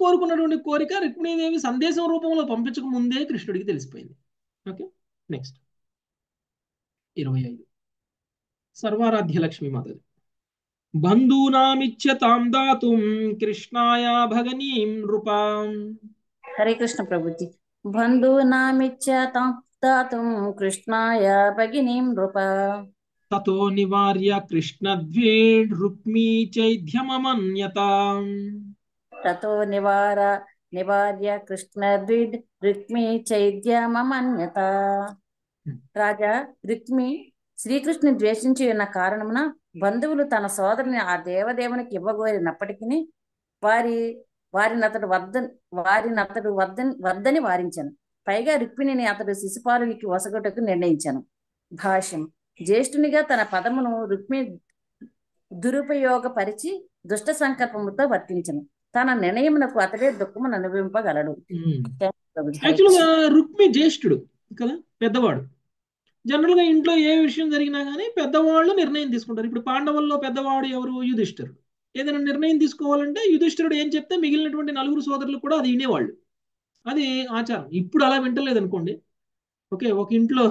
కోరుకున్నటువంటి కోరిక రుక్మిణీదేవి సందేశం రూపంలో పంపించక ముందే కృష్ణుడికి తెలిసిపోయింది. Okay, next 25. సర్వారాధ్య లక్ష్మీ మాతది. బంధూనామిచ్యతాం దాతుం కృష్ణాయ భగనీం నృపాం. హరే కృష్ణ ప్రభుజీ. బంధూనామిచ్యతాం దాతుం కృష్ణాయ భగినీం నృపా తతో నివార్య కృష్ణద్వేడ్ రుక్మీ చైద్యమమన్యతాం. తతో నివార్య కృష్ణద్విడ్ రుక్మి చైద్యమమన్యత. రాజా, రుక్మి శ్రీకృష్ణుని ద్వేషించి ఉన్న కారణమున బంధువులు తన సోదరుని ఆ దేవదేవునికి ఇవ్వగోరినప్పటికీ వారినతడు వద్దని వారించను. పైగా రుక్మిణిని అతడు శిశుపాలునికి వసగొట్టకు నిర్ణయించాను. భాష్యం. జ్యేష్ఠునిగా తన పదమును రుక్మి దురుపయోగపరిచి దుష్ట సంకల్పముతో వర్తించను. తన నిర్ణయమునకు అతడే దుఃఖమును అనుభవింపగలడు. యాక్చువల్గా రుక్మి జ్యేష్ఠుడు కదా, పెద్దవాడు. జనరల్ గా ఇంట్లో ఏ విషయం జరిగినా కానీ పెద్దవాళ్ళు నిర్ణయం తీసుకుంటారు. ఇప్పుడు పాండవుల్లో పెద్దవాడు ఎవరు? యుధిష్ఠిరుడు. ఏదైనా నిర్ణయం తీసుకోవాలంటే యుధిష్ఠిరుడు ఏం చెప్తే మిగిలినటువంటి 4 సోదరులు కూడా అది వినేవాళ్ళు. అది ఆచారం. ఇప్పుడు అలా వింటలేదు అనుకోండి. ఓకే, ఒక ఇంట్లో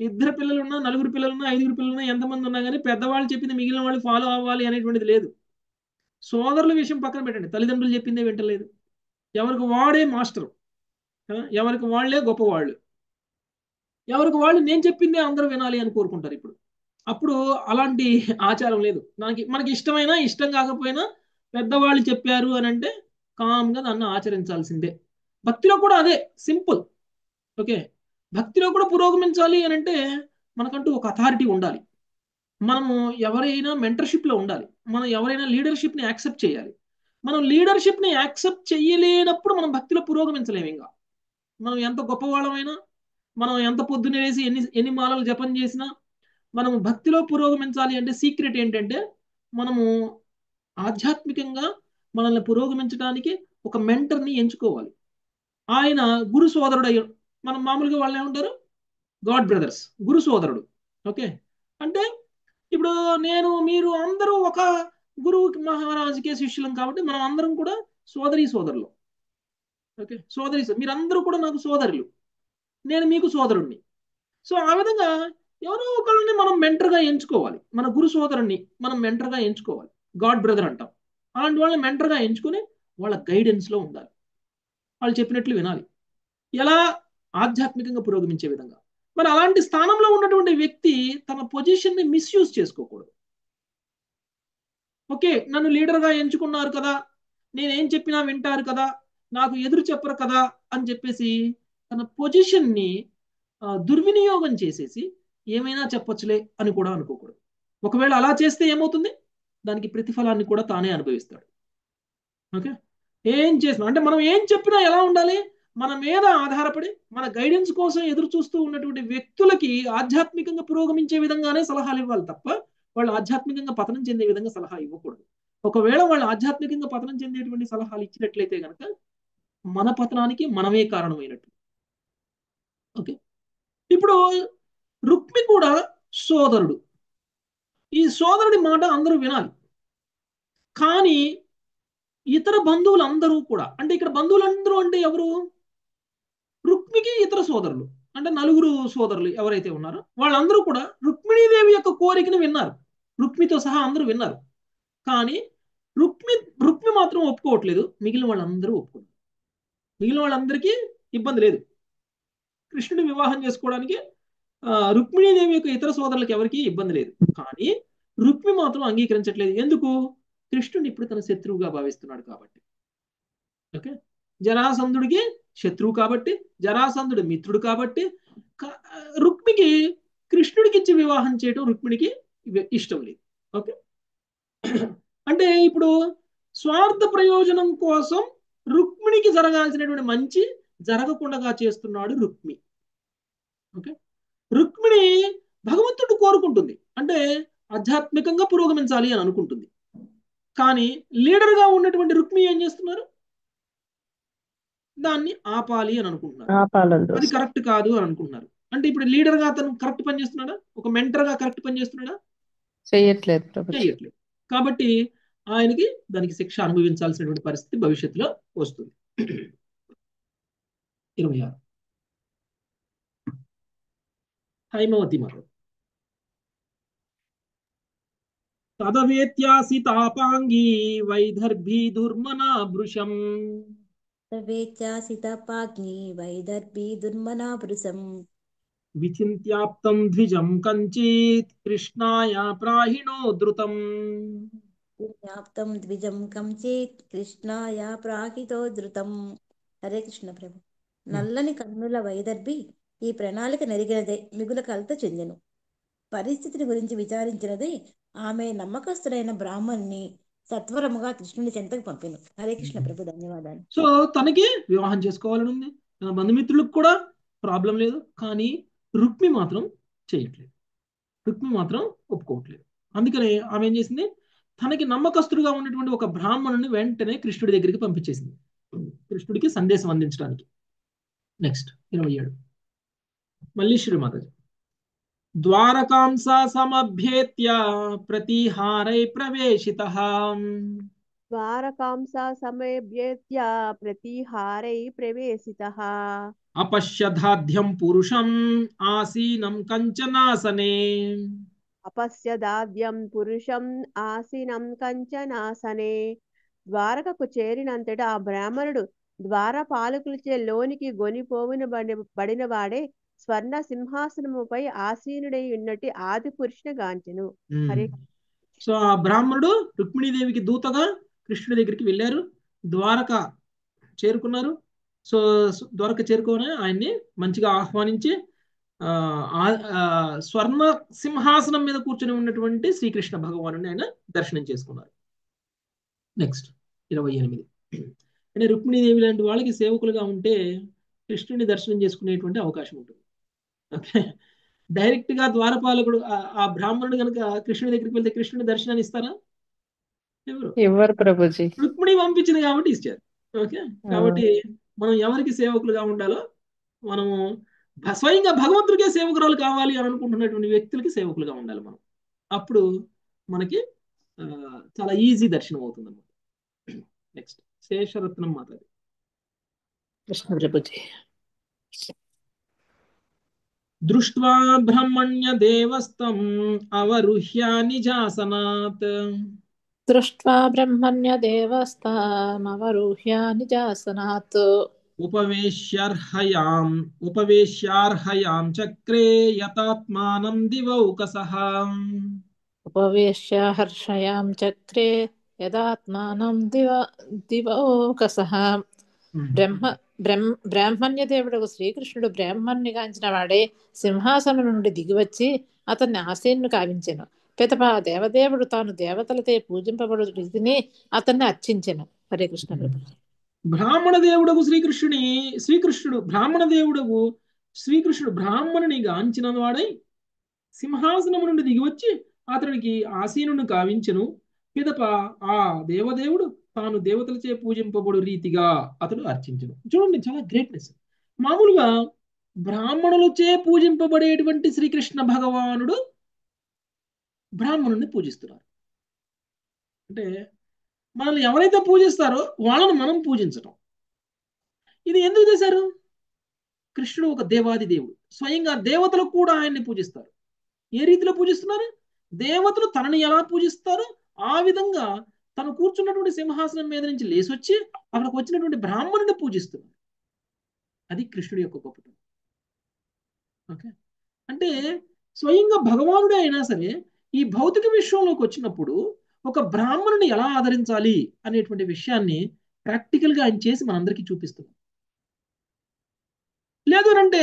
2 పిల్లలున్నా, 4 పిల్లలున్నా, 5 పిల్లలున్నా, ఎంతమంది ఉన్నా కానీ పెద్దవాళ్ళు చెప్పింది మిగిలిన వాళ్ళు ఫాలో అవ్వాలి అనేటువంటిది లేదు. సోదరుల విషయం పక్కన పెట్టండి, తల్లిదండ్రులు చెప్పిందే వింటలేదు. ఎవరికి వాడే మాస్టర్, ఎవరికి వాళ్లే గొప్పవాళ్ళు, ఎవరికి వాళ్ళు నేను చెప్పిందే అందరూ వినాలి అని కోరుకుంటారు ఇప్పుడు. అప్పుడు అలాంటి ఆచారం లేదు. మనకి ఇష్టమైనా ఇష్టం కాకపోయినా పెద్దవాళ్ళు చెప్పారు అని అంటే కామ్గా దాన్ని ఆచరించాల్సిందే. భక్తిలో కూడా అదే, సింపుల్. ఓకే, భక్తిలో కూడా పురోగమించాలి అని అంటే మనకంటూ ఒక అథారిటీ ఉండాలి. మనము ఎవరైనా మెంటర్షిప్లో ఉండాలి. మనం ఎవరైనా లీడర్షిప్ని యాక్సెప్ట్ చేయాలి. మనం లీడర్షిప్ని యాక్సెప్ట్ చేయలేనప్పుడు మనం భక్తిలో పురోగమించలేము. ఇంకా మనం ఎంత గొప్పవాళ్ళమైనా, మనం ఎంత పొద్దున్నే వేసి ఎన్ని మాలలు జపం చేసినా, మనము భక్తిలో పురోగమించాలి అంటే సీక్రెట్ ఏంటంటే మనము ఆధ్యాత్మికంగా మనల్ని పురోగమించడానికి ఒక మెంటర్ని ఎంచుకోవాలి. ఆయన గురు సోదరుడు అయ్యాడు. మనం మామూలుగా వాళ్ళు ఏమంటారు? గాడ్ బ్రదర్స్, గురు సోదరుడు. ఓకే, అంటే ఇప్పుడు మీరు అందరూ ఒక గురువు మహారాజుకే శిష్యులం కాబట్టి మనం అందరం కూడా సోదరులు. ఓకే, మీరందరూ కూడా నాకు సోదరులు, నేను మీకు సోదరుణ్ణి. సో ఆ విధంగా ఎవరో ఒకరిని మనం మెంటర్గా ఎంచుకోవాలి. మన గురు సోదరుణ్ణి మనం మెంటర్గా ఎంచుకోవాలి. గాడ్ బ్రదర్ అంటాం. అలాంటి వాళ్ళని మెంటర్గా ఎంచుకుని వాళ్ళ గైడెన్స్లో ఉండాలి. వాళ్ళు చెప్పినట్లు వినాలి. ఎలా? ఆధ్యాత్మికంగా పురోగమించే విధంగా. మరి అలాంటి స్థానంలో ఉన్నటువంటి వ్యక్తి తన పొజిషన్ని మిస్యూజ్ చేసుకోకూడదు. ఓకే, నన్ను లీడర్గా ఎంచుకున్నారు కదా, నేనేం చెప్పినా వింటారు కదా, నాకు ఎదురు చెప్పరు కదా అని చెప్పేసి తన పొజిషన్ని దుర్వినియోగం చేసేసి ఏమైనా చెప్పొచ్చులే అని కూడా అనుకోకూడదు. ఒకవేళ అలా చేస్తే ఏమవుతుంది? దానికి ప్రతిఫలాన్ని కూడా తానే అనుభవిస్తాడు. ఓకే, ఏం చేసినా అంటే మనం ఏం చెప్పినా ఎలా ఉండాలి, మన మీద ఆధారపడి మన గైడెన్స్ కోసం ఎదురు చూస్తూ ఉన్నటువంటి వ్యక్తులకి ఆధ్యాత్మికంగా పురోగమించే విధంగానే సలహాలు ఇవ్వాలి తప్ప వాళ్ళు ఆధ్యాత్మికంగా పతనం చెందే విధంగా సలహా ఇవ్వకూడదు. ఒకవేళ వాళ్ళు ఆధ్యాత్మికంగా పతనం చెందేటువంటి సలహాలు ఇచ్చినట్లయితే కనుక మన పతనానికి మనమే కారణమైనట్టు. ఓకే, ఇప్పుడు రుక్మి కూడా సోదరుడు. ఈ సోదరుడి మాట అందరూ వినాలి. కానీ ఇతర బంధువులందరూ కూడా, అంటే ఇక్కడ బంధువులందరూ అంటే ఎవరు, రుక్మికి ఇతర సోదరులు, అంటే నలుగురు సోదరులు ఎవరైతే ఉన్నారో వాళ్ళందరూ కూడా రుక్మిణీదేవి యొక్క కోరికను విన్నారు. రుక్మితో సహా అందరూ విన్నారు. కానీ రుక్మి మాత్రం ఒప్పుకోవట్లేదు. మిగిలిన వాళ్ళందరూ ఒప్పుకున్నారు. మిగిలిన వాళ్ళందరికీ ఇబ్బంది లేదు. కృష్ణుడి వివాహం చేసుకోవడానికి రుక్మిణీదేవి యొక్క ఇతర సోదరులకు ఎవరికీ ఇబ్బంది లేదు. కానీ రుక్మి మాత్రం అంగీకరించట్లేదు. ఎందుకు? కృష్ణుడిని ఇప్పుడు తన శత్రువుగా భావిస్తున్నాడు కాబట్టి. ఓకే, జరాసంధుడికి శత్రువు కాబట్టి, జరాసంధుడి మిత్రుడు కాబట్టి రుక్మికి కృష్ణుడికి ఇచ్చి వివాహం చేయడం రుక్మిణికి ఇష్టం లేదు. ఓకే, అంటే ఇప్పుడు స్వార్థ ప్రయోజనం కోసం రుక్మిణికి జరగాల్సినటువంటి మంచి జరగకుండా చేస్తున్నాడు రుక్మి. ఓకే, రుక్మిణి భగవంతుడు కోరుకుంటుంది, అంటే ఆధ్యాత్మికంగా పురోగమించాలి అని అనుకుంటుంది. కానీ లీడర్గా ఉన్నటువంటి రుక్మి ఏం చేస్తున్నారు, దాన్ని ఆపాలి అని అనుకుంటున్నారు. అది కరెక్ట్ కాదు అని అనుకుంటున్నారు. అంటే ఇప్పుడు లీడర్గా అతను కరెక్ట్ పని చేస్తున్నాడా, ఒక మెంటర్గా కరెక్ట్ పని చేస్తున్నాడా? చేయట్లేదు. కాబట్టి ఆయనకి దానికి శిక్ష అనుభవించాల్సినటువంటి పరిస్థితి భవిష్యత్తులో వస్తుంది. 26 హైమవతి మాత. తదవేత్యాసి తాపాంగీ వైదర్భీ దుర్మనా భృశం తవేత్యాసితపాగ్ని వైదర్భీ దుర్మనాభృశం విచింత్యాప్తం ద్విజం కంచిత్ కృష్ణాయ ప్రాహిణో ద్రుతం. విజ్ఞాప్తం ద్విజం కంచిత్ కృష్ణాయ ప్రాహితో ధృతం. హరే కృష్ణ ప్రభు. నల్లని కన్నుల వైదర్భి ఈ ప్రణాళిక నెరిగినదే మిగుల కలత చెందెను. పరిస్థితిని గురించి విచారించినదే ఆమె నమ్మకస్తుడైన బ్రాహ్మణ్ణి సత్వరముగా కృష్ణుని చెంతకు పంపెను. హరే కృష్ణ ప్రభు, ధన్యవాదాలు. సో తనకి వివాహం చేసుకోవాలని ఉంది, తన బంధుమిత్రులకు కూడా ప్రాబ్లం లేదు. కానీ రుక్మి మాత్రం చేయట్లేదు, రుక్మి మాత్రం ఒప్పుకోవట్లేదు. అందుకనే ఆమె ఏం చేసింది, తనకి నమ్మకస్తుడుగా ఉన్నటువంటి ఒక బ్రాహ్మణుని వెంటనే కృష్ణుడి దగ్గరికి పంపించేసింది, కృష్ణుడికి సందేశం అందించడానికి. నెక్స్ట్ 27 మళ్ళీ శ్రీమాతాజీ. ద్వారకాంస సమభ్యేత్య ప్రతిహారై ప్రవేశితః. ద్వారకాంస సమభ్యేత్య ప్రతిహారై ప్రవేశితః. అపశ్యదాధ్యం పురుషం ఆసీనం కంచనాసనే. అపశ్యదాద్యం పురుషం ఆసీనం కంచనాసనే. ద్వారకకు చేరినంతటా ఆ బ్రాహ్మణుడు ద్వారపాలకులచే లోనికి గొనిపోవున బడినవాడే స్వర్ణ సింహాసనముపై ఆసీనుడై ఉన్నట్టు ఆది పురుషుని గాంచెను. హరే. సో ఆ బ్రాహ్మణుడు రుక్మిణీదేవికి దూతగా కృష్ణుడి దగ్గరికి వెళ్ళారు, ద్వారక చేరుకున్నారు. సో ద్వారక చేరుకొని ఆయన్ని మంచిగా ఆహ్వానించి స్వర్ణ సింహాసనం మీద కూర్చొని ఉన్నటువంటి శ్రీకృష్ణ భగవానుని ఆయన దర్శనం చేసుకున్నారు. నెక్స్ట్ 28. అంటే రుక్మిణీదేవి లాంటి వాళ్ళకి సేవకులుగా ఉంటే కృష్ణుని దర్శనం చేసుకునేటువంటి అవకాశం ఉంటుంది. ఓకే, డైరెక్ట్ గా ద్వారపాలకుడు ఆ బ్రాహ్మణుడు కనుక కృష్ణుడి దగ్గరికి వెళ్తే కృష్ణుని దర్శనాన్ని ఇస్తారా? ఎవరు ప్రభుజీ? రుక్మిణి పంపించింది కాబట్టి ఇచ్చారు. ఓకే, కాబట్టి మనం ఎవరికి సేవకులుగా ఉండాలో, మనము స్వయంగా భగవంతుడికే సేవకురాలు కావాలి అని అనుకుంటున్నటువంటి వ్యక్తులకి సేవకులుగా ఉండాలి మనం. అప్పుడు మనకి చాలా ఈజీ దర్శనం అవుతుంది అన్నమాట. నెక్స్ట్ శేషరత్నం మాట్లాడి. కృష్ణ ప్రభుజీ. దృష్ట్వా బ్రహ్మణ్య దేవస్తం అవరుహ్య నిజాసనాత్. దృష్ట్వా బ్రహ్మణ్య దేవస్తామవరుహ్య నిజాసనాత్. ఉపవేశ్యార్హయాం చక్రే యతాత్మానం దివౌకసః. ఉపవేశ్య హర్షయాం చక్రే యదాత్మానం దివౌకసః. బ్రాహ్మణ్య దేవుడు శ్రీకృష్ణుడు బ్రాహ్మణ్ణి గాంచిన వాడే సింహాసనం నుండి దిగివచ్చి అతన్ని ఆసీనుడు కావించెను. పితప దేవదేవుడు తాను దేవతలతో పూజింపబడు రీతిని అతన్ని అర్చించెను. హరే కృష్ణ ప్రభు. బ్రాహ్మణ దేవుడకు శ్రీకృష్ణుడు బ్రాహ్మణ దేవుడకు శ్రీకృష్ణుడు బ్రాహ్మణుని గాంచిన వాడై సింహాసనము నుండి దిగివచ్చి అతనికి ఆసీనుని కావించెను. పిదప ఆ దేవదేవుడు తాను దేవతలచే పూజింపబడు రీతిగా అతడు అర్చించను. చూడండి, చాలా గ్రేట్నెస్. మామూలుగా బ్రాహ్మణులచే పూజింపబడేటువంటి శ్రీకృష్ణ భగవానుడు బ్రాహ్మణుని పూజిస్తున్నారు. అంటే మనల్ని ఎవరైతే పూజిస్తారో వాళ్ళని మనం పూజించటం. ఇది ఎందుకు చేశారు? కృష్ణుడు ఒక దేవాది దేవుడు, స్వయంగా దేవతలు కూడా ఆయన్ని పూజిస్తారు. ఏ రీతిలో పూజిస్తున్నారు? దేవతలు తనని ఎలా పూజిస్తారో ఆ విధంగా తను కూర్చున్నటువంటి సింహాసనం మీద నుంచి లేసొచ్చి అక్కడికి వచ్చినటువంటి బ్రాహ్మణుని పూజిస్తున్నారు. అది కృష్ణుడి యొక్క గొప్పతనం. ఓకే, అంటే స్వయంగా భగవానుడే అయినా సరే ఈ భౌతిక విశ్వంలోకి వచ్చినప్పుడు ఒక బ్రాహ్మణుని ఎలా ఆదరించాలి అనేటువంటి విషయాన్ని ప్రాక్టికల్గా ఆయన చేసి మనందరికీ చూపిస్తున్నారు. లేదు అంటే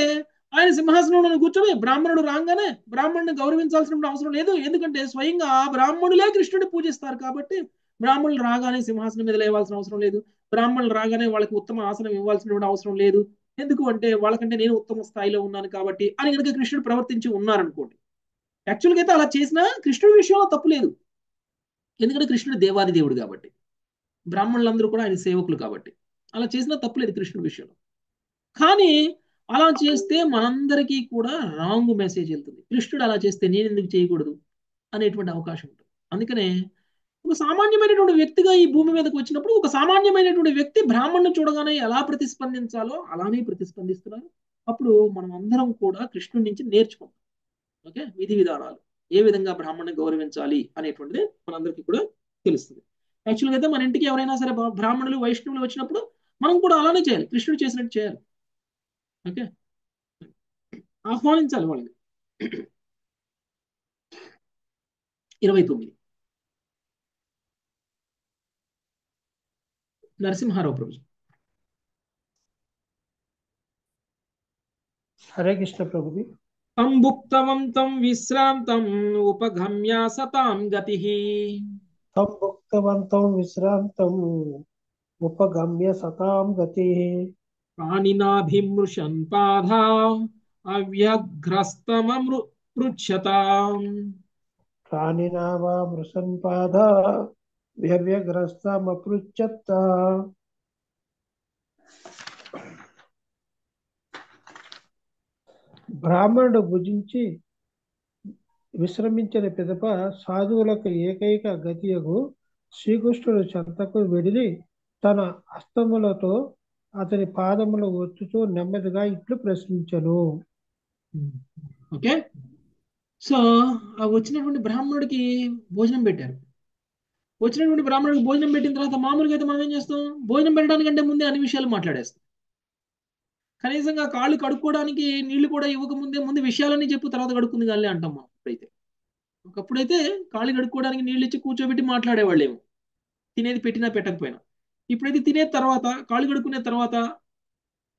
ఆయన సింహాసనంలో కూర్చొని బ్రాహ్మణుడు రాగానే బ్రాహ్మణుని గౌరవించాల్సిన అవసరం లేదు, ఎందుకంటే స్వయంగా ఆ బ్రాహ్మణులే కృష్ణుడిని పూజిస్తారు కాబట్టి బ్రాహ్మణులు రాగానే సింహాసనం మీద లేవాల్సిన అవసరం లేదు, బ్రాహ్మణులు రాగానే వాళ్ళకి ఉత్తమ ఆసనం ఇవ్వాల్సిన అవసరం లేదు. ఎందుకు అంటే వాళ్ళకంటే నేను ఉత్తమ స్థాయిలో ఉన్నాను కాబట్టి అని కనుక కృష్ణుడు ప్రవర్తించి ఉన్నారనుకోండి. యాక్చువల్గా అయితే అలా చేసినా కృష్ణుడి విషయంలో తప్పు లేదు, ఎందుకంటే కృష్ణుడు దేవాది దేవుడు కాబట్టి, బ్రాహ్మణులందరూ కూడా ఆయన సేవకులు కాబట్టి అలా చేసినా తప్పులేదు కృష్ణుడి విషయంలో. కానీ అలా చేస్తే మనందరికీ కూడా రాంగ్ మెసేజ్ వెళ్తుంది. కృష్ణుడు అలా చేస్తే నేను ఎందుకు చేయకూడదు అనేటువంటి అవకాశం ఉంటుంది. అందుకనే ఒక సామాన్యమైనటువంటి వ్యక్తిగా ఈ భూమి మీదకి వచ్చినప్పుడు ఒక సామాన్యమైనటువంటి వ్యక్తి బ్రాహ్మణుని చూడగానే ఎలా ప్రతిస్పందించాలో అలానే ప్రతిస్పందిస్తున్నారు. అప్పుడు మనం అందరం కూడా కృష్ణుడి నుంచి నేర్చుకుంటాం. ఓకే, విధి విధానాలు ఏ విధంగా బ్రాహ్మణ్ణి గౌరవించాలి అనేటువంటిది మనందరికీ కూడా తెలుస్తుంది. యాక్చువల్గా అయితే మన ఇంటికి ఎవరైనా సరే బ్రాహ్మణులు వైష్ణవులు వచ్చినప్పుడు మనం కూడా అలానే చేయాలి, కృష్ణుడు చేసినట్టు చేయాలి. ఓకే, ఆహ్వానించాలి వాళ్ళని. 29 నరసింహారావు ప్రభుజీ. హరే కృష్ణ ప్రభుజీ. తం భుక్తవంతం విశ్రాంతం ఉపగమ్య సతాం గతి. తం భుక్తవంతం విశ్రాంతం ఉపగమ్య సతాం గతి. ప్రాణినాభిమృశన్ పాధా అవ్యగ్రస్తమృచ్ఛతాం. ప్రాణినావా మృసన్ పాద వ్యవ్యగ్రస్తమపృచ్ఛత. బ్రాహ్మణుడు భుజించి విశ్రమించిన పిదప సాధువులకు ఏకైక గతియగు శ్రీకృష్ణుడు చెంతకు వెడిలి తన హస్తములతో అతని పాదములు ఒత్తుతూ నెమ్మదిగా ఇట్లు ప్రశ్నించను. ఓకే, సో వచ్చినటువంటి బ్రాహ్మణుడికి భోజనం పెట్టారు. వచ్చినటువంటి బ్రాహ్మణుడికి భోజనం పెట్టిన తర్వాత మామూలుగా అయితే మనం ఏం చేస్తాం? భోజనం పెట్టడానికంటే ముందే అన్ని విషయాలు మాట్లాడేస్తాం. కనీసంగా కాళ్ళు కడుక్కోవడానికి నీళ్లు కూడా ఇవ్వకముందే ముందు విషయాలన్నీ చెప్పు తర్వాత కడుక్కుంది కానీ అంటాం మనం. ఇప్పుడైతే ఒకప్పుడైతే కాళ్ళు కడుక్కోవడానికి నీళ్ళు ఇచ్చి కూర్చోబెట్టి మాట్లాడేవాళ్ళేమో, తినేది పెట్టినా పెట్టకపోయినా. ఇప్పుడైతే తినే తర్వాత కాళ్ళు కడుక్కునే తర్వాత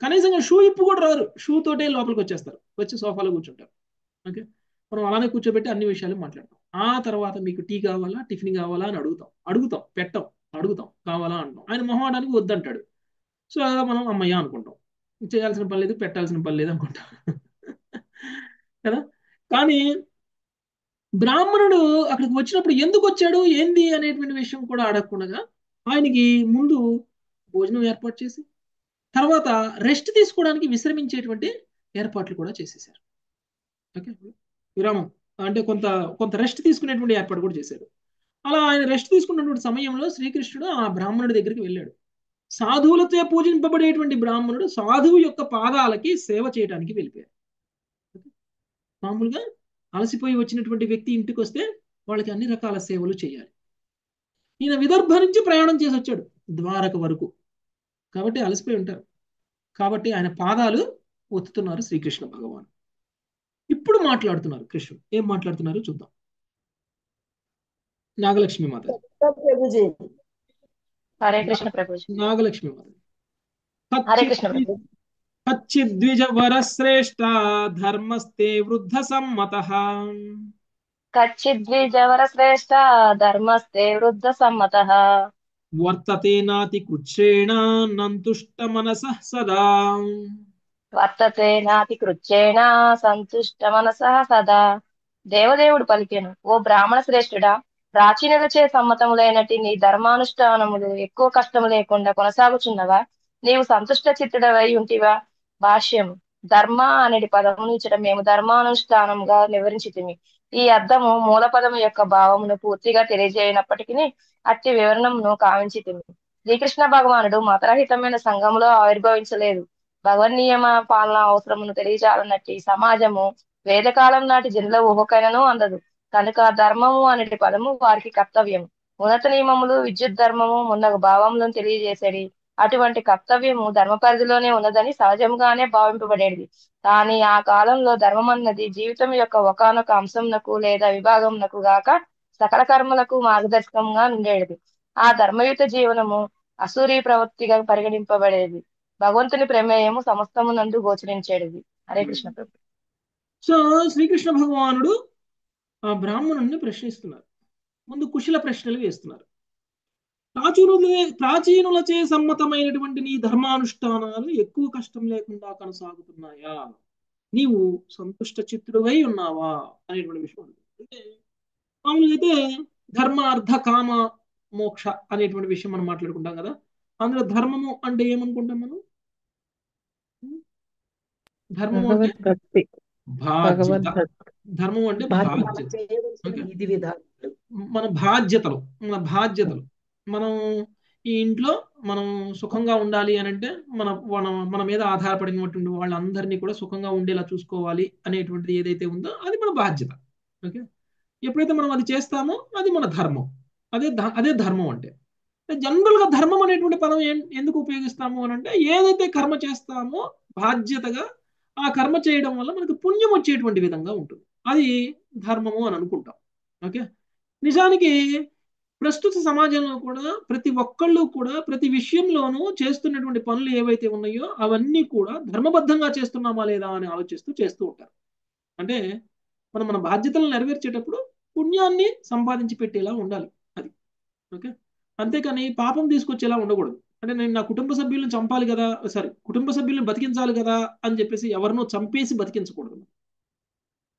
కనీసంగా షూ ఇప్పు కూడా రారు, షూ తోటే లోపలికి వచ్చేస్తారు, వచ్చి సోఫాలో కూర్చుంటారు. ఓకే, మనం అలానే కూర్చోబెట్టి అన్ని విషయాలు మాట్లాడతాం. ఆ తర్వాత మీకు టీ కావాలా, టిఫిన్ కావాలా అని అడుగుతాం అడుగుతాం కావాలా అంటాం. ఆయన మొహమాటానికి వద్దంటాడు. సో మనం అమ్మయ్య అనుకుంటాం, చేయాల్సిన పని లేదు, పెట్టాల్సిన పని లేదు అనుకుంటాం కదా. కానీ బ్రాహ్మణుడు అక్కడికి వచ్చినప్పుడు ఎందుకు వచ్చాడు ఏంది అనేటువంటి విషయం కూడా అడగకుండా ఆయనకి ముందు భోజనం ఏర్పాటు చేసి తర్వాత రెస్ట్ తీసుకోవడానికి విశ్రమించేటువంటి ఏర్పాట్లు కూడా చేసేసారు. ఓకే, విరామం అంటే కొంత రెస్ట్ తీసుకునేటువంటి ఏర్పాటు కూడా చేశాడు. అలా ఆయన రెస్ట్ తీసుకున్నటువంటి సమయంలో శ్రీకృష్ణుడు ఆ బ్రాహ్మణుడి దగ్గరికి వెళ్ళాడు. సాధువులతో పూజింపబడేటువంటి బ్రాహ్మణుడు సాధువు యొక్క పాదాలకి సేవ చేయడానికి వెళ్ళిపోయాడు. మామూలుగా అలసిపోయి వచ్చినటువంటి వ్యక్తి ఇంటికి వస్తే వాళ్ళకి అన్ని రకాల సేవలు చేయాలి. ఈయన విదర్భ నుంచి ప్రయాణం చేసి వచ్చాడు ద్వారక వరకు కాబట్టి అలసిపోయి ఉంటారు. కాబట్టి ఆయన పాదాలు ఒత్తుతున్నారు శ్రీకృష్ణ భగవాన్. ఇప్పుడు మాట్లాడుతున్నారు కృష్ణుడు. ఏం మాట్లాడుతున్నారు చూద్దాం. నాగలక్ష్మి మాత. హరే కృష్ణ ప్రభుజీ. నాగలక్ష్మి మాత. హరే కృష్ణ ప్రభుజీ. కచ్చిద్విజ వరశ్రేష్ఠ ధర్మస్తే వృద్ధ సమ్మతః. కచ్చిద్విజవర శ్రేష్ఠ ధర్మస్తే వృద్ధ సమ్మతః. వర్తతే నాతి కృచ్ఛ్రేణ నంతుష్ట మనసః సదా. వర్తతే నాతి కృచ్ఛేణ సంతుష్ట మనసః సదా. దేవదేవుడు పలికెను, ఓ బ్రాహ్మణ శ్రేష్ఠుడా, ప్రాచీనులచే సమ్మతములైనటి నీ ధర్మానుష్ఠానములు ఎక్కువ కష్టము లేకుండా కొనసాగుచున్నవా? నీవు సంతుష్ట చిత్తుడవై ఉంటివా? భాష్యం. ధర్మ అనేది పదమును ఇచ్చట మేము ధర్మానుష్ఠానముగా వివరించితిమి. ఈ అర్థము మూల పదము యొక్క భావమును పూర్తిగా తెలియజేయనప్పటికీ అట్టి వివరణమును కావించితిమి. శ్రీకృష్ణ భగవానుడు మతరహితమైన సంఘములో ఆవిర్భవించలేదు. భగవన్నియమ పాలన అవసరమును తెలియజాలన్నట్టి సమాజము వేదకాలం నాటి జనుల ఊహకైనను అందదు. కనుక ధర్మము అనేది పదము వారికి కర్తవ్యం. ఉన్నత నియమములు, విద్యుత్ ధర్మము మున్నగు భావములను తెలియజేసేది. అటువంటి కర్తవ్యము ధర్మ పరిధిలోనే ఉన్నదని సహజముగానే భావింపబడేది. కానీ ఆ కాలంలో ధర్మం అన్నది జీవితం యొక్క ఒకానొక అంశంనకు లేదా విభాగంనకు గాక సకల కర్మలకు మార్గదర్శకంగా ఉండేది. ఆ ధర్మయుత జీవనము అసూరి ప్రవృత్తిగా పరిగణింపబడేది. భగవంతుని ప్రమేయము సమస్తమునందు గోచరించేది. హరే కృష్ణ ప్రభు. సో శ్రీకృష్ణ భగవానుడు ఆ బ్రాహ్మణుణ్ణి ప్రశ్నిస్తున్నారు. ముందు కుశల ప్రశ్నలు వేస్తున్నారు. ప్రాచీనులచే సమ్మతమైనటువంటి నీ ధర్మానుష్ఠానాలు ఎక్కువ కష్టం లేకుండా కొనసాగుతున్నాయా? నీవు సంతుష్ట చిత్తుడవై ఉన్నావా అనేటువంటి విషయం. అంటే మామూలుగా అయితే ధర్మ, అర్థ, కామ, మోక్ష అనేటువంటి విషయం మనం మాట్లాడుకుంటాం కదా. అందులో ధర్మము అంటే ఏమనుకుంటాం మనం? ధర్మము అంటే బాధ్యత. ధర్మం అంటే బాధ్యత. మన బాధ్యతలు మనం ఈ ఇంట్లో మనం సుఖంగా ఉండాలి అని అంటే మన మీద ఆధారపడినటువంటి వాళ్ళందరినీ కూడా సుఖంగా ఉండేలా చూసుకోవాలి అనేటువంటిది ఏదైతే ఉందో అది మన బాధ్యత. ఓకే, ఎప్పుడైతే మనం అది చేస్తామో అది మన ధర్మం. అదే ధర్మం అంటే. జనరల్ గా ధర్మం అనేటువంటి పదం ఎందుకు ఉపయోగిస్తాము అని అంటే, ఏదైతే కర్మ చేస్తామో బాధ్యతగా ఆ కర్మ చేయడం వల్ల మనకు పుణ్యం వచ్చేటువంటి విధంగా ఉంటుంది. అది ధర్మము అని అనుకుంటాం. ఓకే, నిజానికి ప్రస్తుత సమాజంలో కూడా ప్రతి ఒక్కళ్ళు కూడా ప్రతి విషయంలోనూ చేస్తున్నటువంటి పనులు ఏవైతే ఉన్నాయో అవన్నీ కూడా ధర్మబద్ధంగా చేస్తున్నామా లేదా అని ఆలోచిస్తూ చేస్తూ ఉంటారు. అంటే మన బాధ్యతలను నెరవేర్చేటప్పుడు పుణ్యాన్ని సంపాదించి పెట్టేలా ఉండాలి అది. ఓకే, అంతేకాని పాపం తీసుకొచ్చేలా ఉండకూడదు. అంటే నేను నా కుటుంబ సభ్యులను చంపాలి కదా, కుటుంబ సభ్యులను బతికించాలి కదా అని చెప్పేసి ఎవరినో చంపేసి బతికించకూడదు.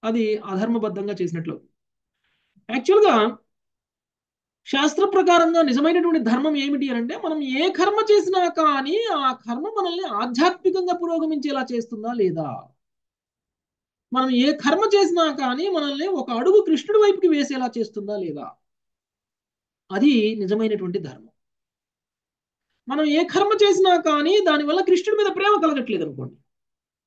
అది అధర్మబద్ధంగా చేసినట్లు. యాక్చువల్గా శాస్త్ర ప్రకారంగా నిజమైనటువంటి ధర్మం ఏమిటి అని అంటే, మనం ఏ కర్మ చేసినా కానీ ఆ కర్మ మనల్ని ఆధ్యాత్మికంగా పురోగమించేలా చేస్తుందా లేదా? మనం ఏ కర్మ చేసినా కానీ మనల్ని ఒక అడుగు కృష్ణుడి వైపుకి వేసేలా చేస్తుందా లేదా? అది నిజమైనటువంటి ధర్మం. మనం ఏ కర్మ చేసినా కానీ దానివల్ల కృష్ణుడి మీద ప్రేమ కలగట్లేదు అనుకోండి,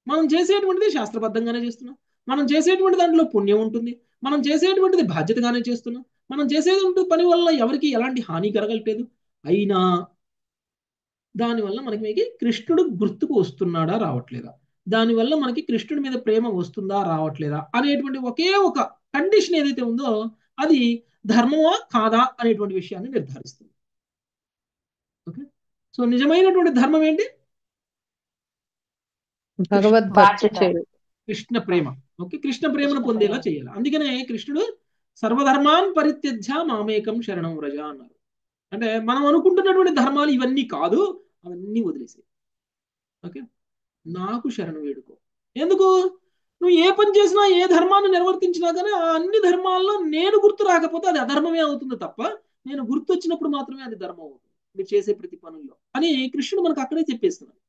మనం చేసేటువంటిది శాస్త్రబద్ధంగానే చేస్తున్నాం, మనం చేసేటువంటి దాంట్లో పుణ్యం ఉంటుంది, మనం చేసేటువంటిది బాధ్యతగానే చేస్తున్నాం, మనం చేసేటువంటి పని వల్ల ఎవరికి ఎలాంటి హాని కలగట్లేదు, అయినా దానివల్ల మనకి కృష్ణుడు గుర్తుకు వస్తున్నాడా రావట్లేదా, దానివల్ల మనకి కృష్ణుడి మీద ప్రేమ వస్తుందా రావట్లేదా అనేటువంటి ఒకే ఒక కండిషన్ ఏదైతే ఉందో అది ధర్మమా కాదా అనేటువంటి విషయాన్ని నిర్ధారిస్తుంది. ఓకే, సో నిజమైనటువంటి ధర్మం ఏంటి? కృష్ణ ప్రేమ. ఓకే, కృష్ణ ప్రేమను పొందేలా చేయాలి. అందుకనే కృష్ణుడు సర్వధర్మాన్ పరిత్యజ్య మామేకం శరణం వ్రజ అన్నారు. అంటే మనం అనుకుంటున్నటువంటి ధర్మాలు ఇవన్నీ కాదు, అవన్నీ వదిలేసి ఓకే నాకు శరణు వేడుకో. ఎందుకు? నువ్వు ఏ పని చేసినా ఏ ధర్మాన్ని నిర్వర్తించినా కానీ ఆ అన్ని ధర్మాల్లో నేను గుర్తు రాకపోతే అది అధర్మమే అవుతుంది తప్ప, నేను గుర్తు వచ్చినప్పుడు మాత్రమే అది ధర్మం అవుతుంది మీరు చేసే ప్రతి పనుల్లో అని కృష్ణుడు మనకు అక్కడే చెప్పేస్తున్నాడు.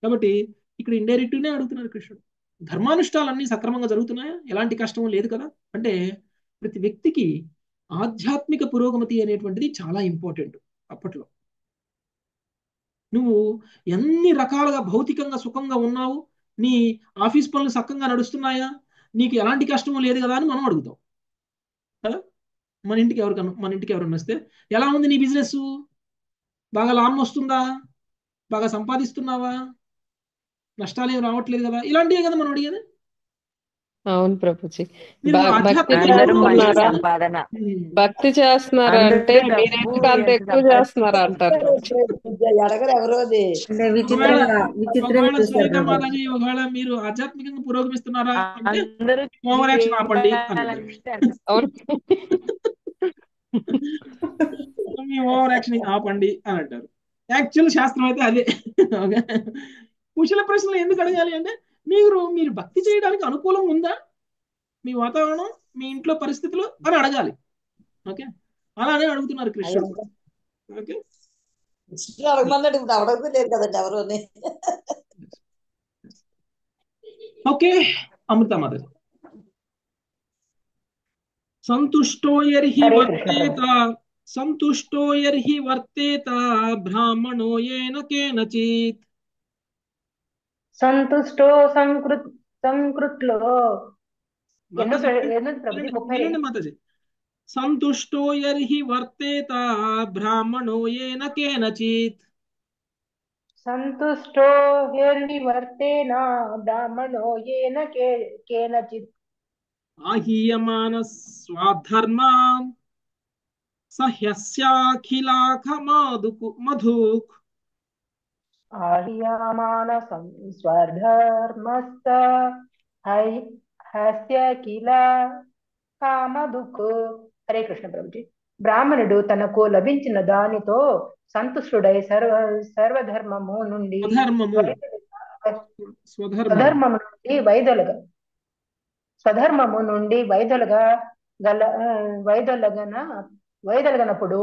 కాబట్టి ఇక్కడ ఇండైరెక్ట్గానే అడుగుతున్నాడు కృష్ణుడు, ధర్మానుష్ఠాలన్నీ సక్రమంగా జరుగుతున్నాయా, ఎలాంటి కష్టం లేదు కదా అంటే. ప్రతి వ్యక్తికి ఆధ్యాత్మిక పురోగమతి అనేటువంటిది చాలా ఇంపార్టెంట్. అప్పట్లో నువ్వు ఎన్ని రకాలుగా భౌతికంగా సుఖంగా ఉన్నావు, నీ ఆఫీస్ పనులు సక్కంగా నడుస్తున్నాయా, నీకు ఎలాంటి కష్టము లేదు కదా అని మనం అడుగుతాం కదా. మన ఇంటికి ఎవరన్నా వస్తే ఎలా ఉంది నీ బిజినెస్, బాగా లాభం వస్తుందా, బాగా సంపాదిస్తున్నావా, నష్టాలు ఏం రావట్లేదు కదా, ఇలాంటివే కదా మనం అడిగేది. అవును ప్రభుజీ. భక్తి చేస్తున్నారా అంటే మీరెందుకు అంత ఎక్కువ చేస్తున్నారా అంటారు. ఒకవేళ మీరు ఆధ్యాత్మికంగా పురోగమిస్తున్నారా అంటే ఓవర్ యాక్షన్ ఆపండి. మీ ఓవర్ యాక్షన్ ఆపండి అని అంటారు. యాక్చువల్ శాస్త్రం అయితే అదే. ఓకే, కుశల ప్రశ్నలు ఎందుకు అడగాలి అంటే మీరు భక్తి చేయడానికి అనుకూలం ఉందా మీ వాతావరణం, మీ ఇంట్లో పరిస్థితులు అని అడగాలి. ఓకే, అలానే అడుగుతున్నారు కృష్ణుడు. ఓకే, అడగమన్నాడు, ఇప్పుడు అడగలేదు కదండి ఎవరు. ఓకే, అమృతమాత. సంతుష్టో యర్హి వర్తేత బ్రాహ్మణో ఏన కేనచిత్. సంతుష్టో సంకృత్లో మాతాజీ, సంతుష్టో యర్హి వర్తేత బ్రాహ్మణో ఏన కేనచిత్. సంతుష్టో యర్హి వర్తేన బ్రాహ్మణో ఏన కేనచిత్. ఆహీయమాన స్వాధర్మాన్ సహ్యస్యాఖిలాఖ మధుక్. ఆహ్యమాన స్వధర్మస్థ హస్య కిల కామదుక్. హరే కృష్ణ ప్రభుజీ. బ్రాహ్మణుడు తనకు లభించిన దానితో సంతుష్టుడై సర్వధర్మము నుండి స్వధర్మము నుండి వైదొలగనప్పుడు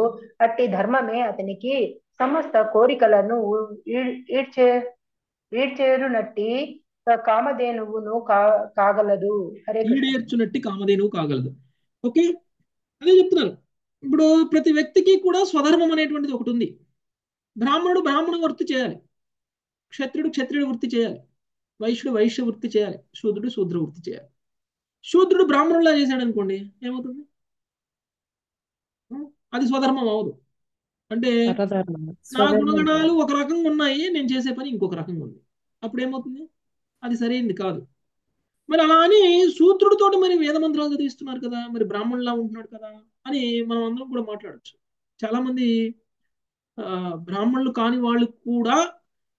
అట్టి ధర్మమే అతనికి సమస్త కోరికలను ఈడ్చేరునట్టి కామధేనువును కాగలదు. ఈడేర్చునట్టి కామధేనువు కాగలదు. ఓకే, అదే చెప్తున్నారు. ఇప్పుడు ప్రతి వ్యక్తికి కూడా స్వధర్మం అనేటువంటిది ఒకటి ఉంది. బ్రాహ్మణుడు బ్రాహ్మణ వృత్తి చేయాలి, క్షత్రుడు వృత్తి చేయాలి, వైశ్య వృత్తి చేయాలి, శూద్ర వృత్తి చేయాలి. శూద్రుడు బ్రాహ్మణులా చేశాడు అనుకోండి, ఏమవుతుంది? అది స్వధర్మం అవదు. అంటే నా గుణగణాలు ఒక రకంగా ఉన్నాయి, నేను చేసే పని ఇంకొక రకంగా ఉంది. అప్పుడు ఏమవుతుంది? అది సరైనది కాదు. మరి అలా అని శూద్రుడితోటి మరి వేద మంత్రాలు చదివిస్తున్నారు కదా, మరి బ్రాహ్మణులా ఉంటున్నాడు కదా అని మనం అందరం కూడా మాట్లాడచ్చు. చాలా మంది బ్రాహ్మణులు కాని వాళ్ళు కూడా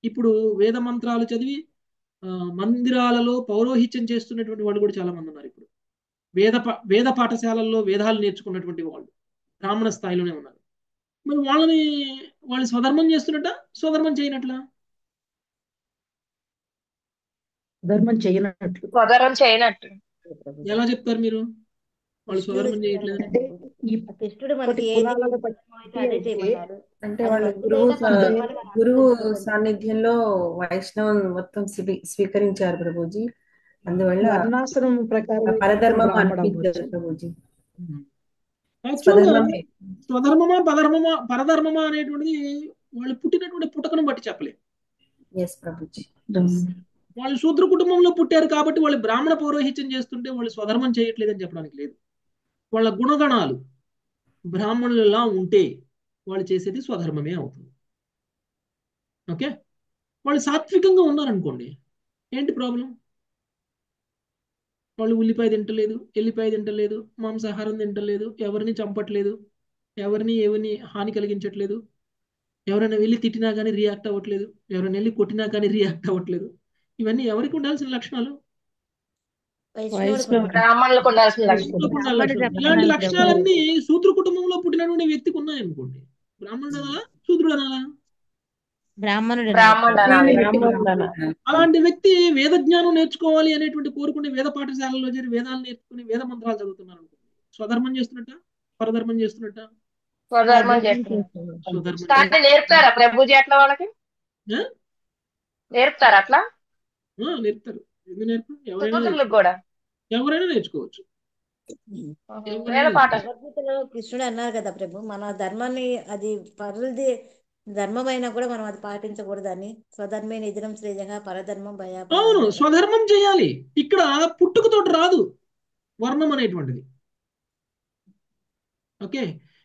ఇప్పుడు వేద మంత్రాలు చదివి మందిరాలలో పౌరోహిత్యం చేస్తున్నటువంటి వాళ్ళు కూడా చాలా మంది ఉన్నారు. ఇప్పుడు వేద పాఠశాలల్లో వేదాలు నేర్చుకున్నటువంటి వాళ్ళు బ్రాహ్మణ స్థాయిలోనే ఉన్నారు. మరి వాళ్ళు స్వధర్మం చేస్తున్నట్ట, స్వధర్మం చేయనట్లా? ధర్మం చేయనట్లు. స్వధర్మం చేయనట్టు ఎలా చెప్తారు మీరు? వాళ్ళు స్వధర్మం చేయట్లేదు కృష్ణుడు మనకి అదే చేయమన్నాడు. అంటే వాళ్ళు గురువు సాన్నిధ్యంలో వైష్ణవం మొత్తం స్వీకరించారు ప్రభుజీ. అందువల్ల వర్ణాశ్రమం ప్రకారం పరధర్మం అనిపించారు ప్రభుజీ. స్వధర్మమా పరధర్మమా అనేటువంటిది వాళ్ళు పుట్టినటువంటి పుట్టకను బట్టి చెప్పలేదు. వాళ్ళు శూద్ర కుటుంబంలో పుట్టారు కాబట్టి వాళ్ళు బ్రాహ్మణ పౌరోహిత్యం చేస్తుంటే వాళ్ళు స్వధర్మం చేయట్లేదని చెప్పడానికి లేదు. వాళ్ళ గుణగణాలు బ్రాహ్మణులలా ఉంటే వాళ్ళు చేసేది స్వధర్మమే అవుతుంది. ఓకే, వాళ్ళు సాత్వికంగా ఉన్నారనుకోండి, ఏంటి ప్రాబ్లం? వాళ్ళు ఉల్లిపాయ తింటలేదు, ఎల్లిపాయ తింటలేదు, మాంసాహారం తింటలేదు, ఎవరిని చంపట్లేదు, ఎవరిని హాని కలిగించట్లేదు, ఎవరైనా వెళ్ళి తిట్టినా కానీ రియాక్ట్ అవ్వట్లేదు, ఎవరైనా వెళ్ళి కొట్టినా కానీ రియాక్ట్ అవ్వట్లేదు. ఇవన్నీ ఎవరికి ఉండాల్సిన లక్షణాలు? బ్రాహ్మణులకు ఉండాల్సిన లక్షణాలు. ఇలాంటి లక్షణాలన్నీ శూద్ర కుటుంబంలో పుట్టినటువంటి వ్యక్తికి ఉన్నాయనుకోండి, బ్రాహ్మణుడు అనాలా, శూద్రుడు అనాలా? అలాంటి వ్యక్తి వేద జ్ఞానం నేర్చుకోవాలి అనేటువంటి కోరుకునే వేద పాఠశాలలో చేరి వేదాలు నేర్చుకుని వేద మంత్రాలు చదువుతున్నారు అనుకోండి, స్వధర్మం చేస్తున్నట్ట, పరధర్మం చేస్తున్నట్ట? స్వధర్మం చేస్తున్నారు. నేర్పుతారా ప్రభుజీ అట్లా? వాళ్ళకి నేర్పుతారా అట్లా? నేర్పుతారు. ఎందుకు సుపుత్రులకు కూడా ఎవరైనా నేర్చుకోవచ్చు. భగవద్గీతలో కృష్ణుడు అన్నారు కదా ప్రభు, మన ధర్మాన్ని అది పరులది ధర్మమైనా కూడా మనం అది పాటించకూడదని. స్వధర్మే నిధనం శ్రేయంగా పరధర్మం భయా. అవును, స్వధర్మం చేయాలి. ఇక్కడ పుట్టుకతోటి రాదు వర్ణం అనేటువంటిది. ఓకే,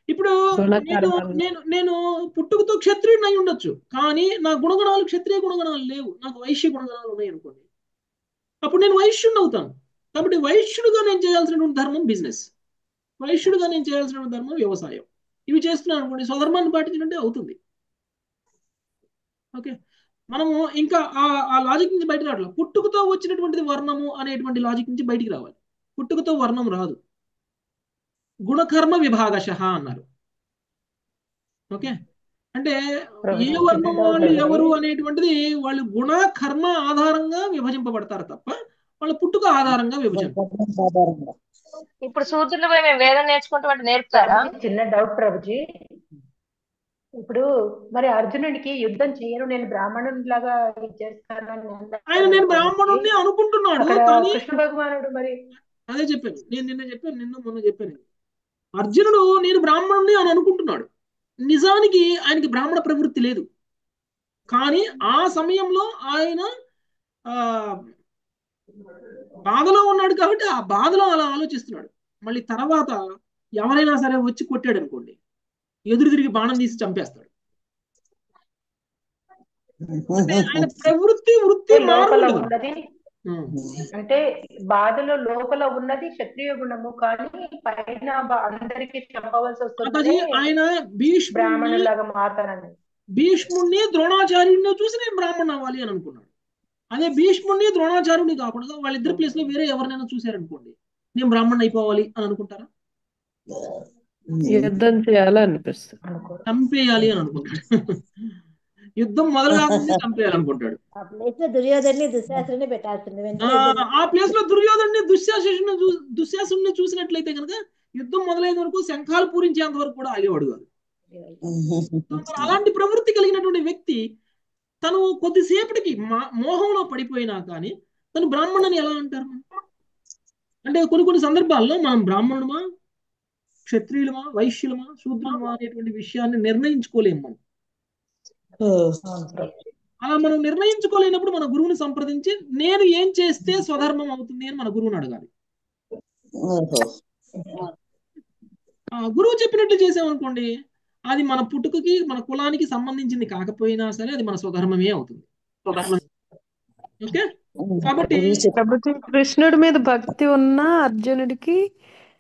ఇప్పుడు నేను పుట్టుకతో క్షత్రియుడిని అయి ఉండొచ్చు, కానీ నా గుణగణాలు క్షత్రియ గుణగణాలు లేవు, నాకు వైశ్య గుణగణాలు ఉన్నాయి అనుకోండి, అప్పుడు నేను వైశ్యుడిని అవుతాను. కాబట్టి వైశ్యుడుగా నేను చేయాల్సినటువంటి ధర్మం బిజినెస్, వైశ్యుడుగా నేను చేయాల్సినటువంటి ధర్మం వ్యవసాయం. ఇవి చేస్తున్నాను అనుకోండి, స్వధర్మాన్ని పాటించినట్టే అవుతుంది. ఓకే, మనము ఇంకా ఆ లాజిక్ నుంచి బయట రావట్లేదు. పుట్టుకతో వచ్చినటువంటిది వర్ణము అనేటువంటి లాజిక్ నుంచి బయటికి రావాలి. పుట్టుకతో వర్ణం రాదు, గుణకర్మ విభాగశః అన్నారు. ఓకే, అంటే ఏ ప్రభుజీ చిన్న వర్ణం డౌట్ వాళ్ళు అండి. ఎవరు అనేటువంటిది వాళ్ళు గుణ కర్మ ఆధారంగా విభజింపబడతారు తప్ప వాళ్ళ పుట్టుక ఆధారంగా విభజింపబడతారు. ఇప్పుడు శూద్రులు పోయి మేము వేదం నేర్చుకుంటాం అంటే నేర్పుతారా? ప్రభుజీ చిన్న డౌట్ ప్రభుజీ. ఇప్పుడు మరి అర్జునుడికి యుద్ధం చేయను, నేను బ్రాహ్మణుడిలాగా చేస్తానని ఆయన నేను బ్రాహ్మణుడిని అనుకుంటున్నాడు, అక్కడ కానీ కృష్ణ భగవానుడు మరి అదే చెప్పాను నేను నిన్న చెప్పాను, మొన్న చెప్పాను. అర్జునుడు నేను బ్రాహ్మణుడిని అని అనుకుంటున్నాడు, నిజానికి ఆయనకి బ్రాహ్మణ ప్రవృత్తి లేదు. కానీ ఆ సమయంలో ఆయన ఆ బాధలో ఉన్నాడు కాబట్టి ఆ బాధలో అలా ఆలోచిస్తున్నాడు. మళ్ళీ తర్వాత ఎవరైనా సరే వచ్చి కొట్టాడు అనుకోండి, ఎదురు తిరిగి బాణం తీసి చంపేస్తాడు. అంటే ఆయన ప్రవృత్తి వృత్తి లోపల మారదు. ఉన్నది అంటే బాధలో లోపల ఉన్నది క్షత్రియ గుణము, కానీ పైన అందరికి చంపవలసి వస్తుంది. ఆయన బ్రాహ్మణులాగా మారుతానని భీష్ముడిని ద్రోణాచార్యుడిని చూసి నేను బ్రాహ్మణ్ అవ్వాలి అని అనుకున్నాడు. అదే భీష్ముడిని ద్రోణాచార్యుడిని కాకుండా వాళ్ళిద్దరి ప్లేస్ లో వేరే ఎవరినైనా చూశారనుకోండి, నేను బ్రాహ్మణ్ అయిపోవాలి అని అనుకుంటారా? యుద్ధం చేయాలనిపిస్తుంది, చంపేయాలి అని అనుకుంటాడు. యుద్ధం మొదలు కాకుండా చంపేయాలనుకుంటాడు. ఆ ప్లేస్ లో దుర్యోధన్ని దుశ్శాసనుని పెట్టాల్సింది. ఆ ప్లేస్ లో దుర్యోధన్ని దుశ్శాసుని చూసినట్లయితే కనుక యుద్ధం మొదలైన వరకు శంఖాలు పూరించేంత వరకు కూడా ఆగేవాడు కాదు. అలాంటి ప్రవృత్తి కలిగినటువంటి వ్యక్తి తను కొద్దిసేపటికి మోహంలో పడిపోయినా కానీ తను బ్రాహ్మణుని ఎలా అంటారు? అంటే కొన్ని సందర్భాల్లో మనం బ్రాహ్మణుమా, క్షత్రియులమా, వైశ్యులమా, శూద్రులమా అనేటువంటి విషయాన్ని నిర్ణయించుకోలేము మనం. అలా మనం నిర్ణయించుకోలేనప్పుడు మన గురువుని సంప్రదించి నేను ఏం చేస్తే స్వధర్మం అవుతుంది అని మన గురువుని అడగాలి. గురువు చెప్పినట్లు చేసామనుకోండి, అది మన పుట్టుకకి మన కులానికి సంబంధించింది కాకపోయినా సరే అది మన స్వధర్మమే అవుతుంది. ఓకే, కాబట్టి కృష్ణుడి మీద భక్తి ఉన్న అర్జునుడికి,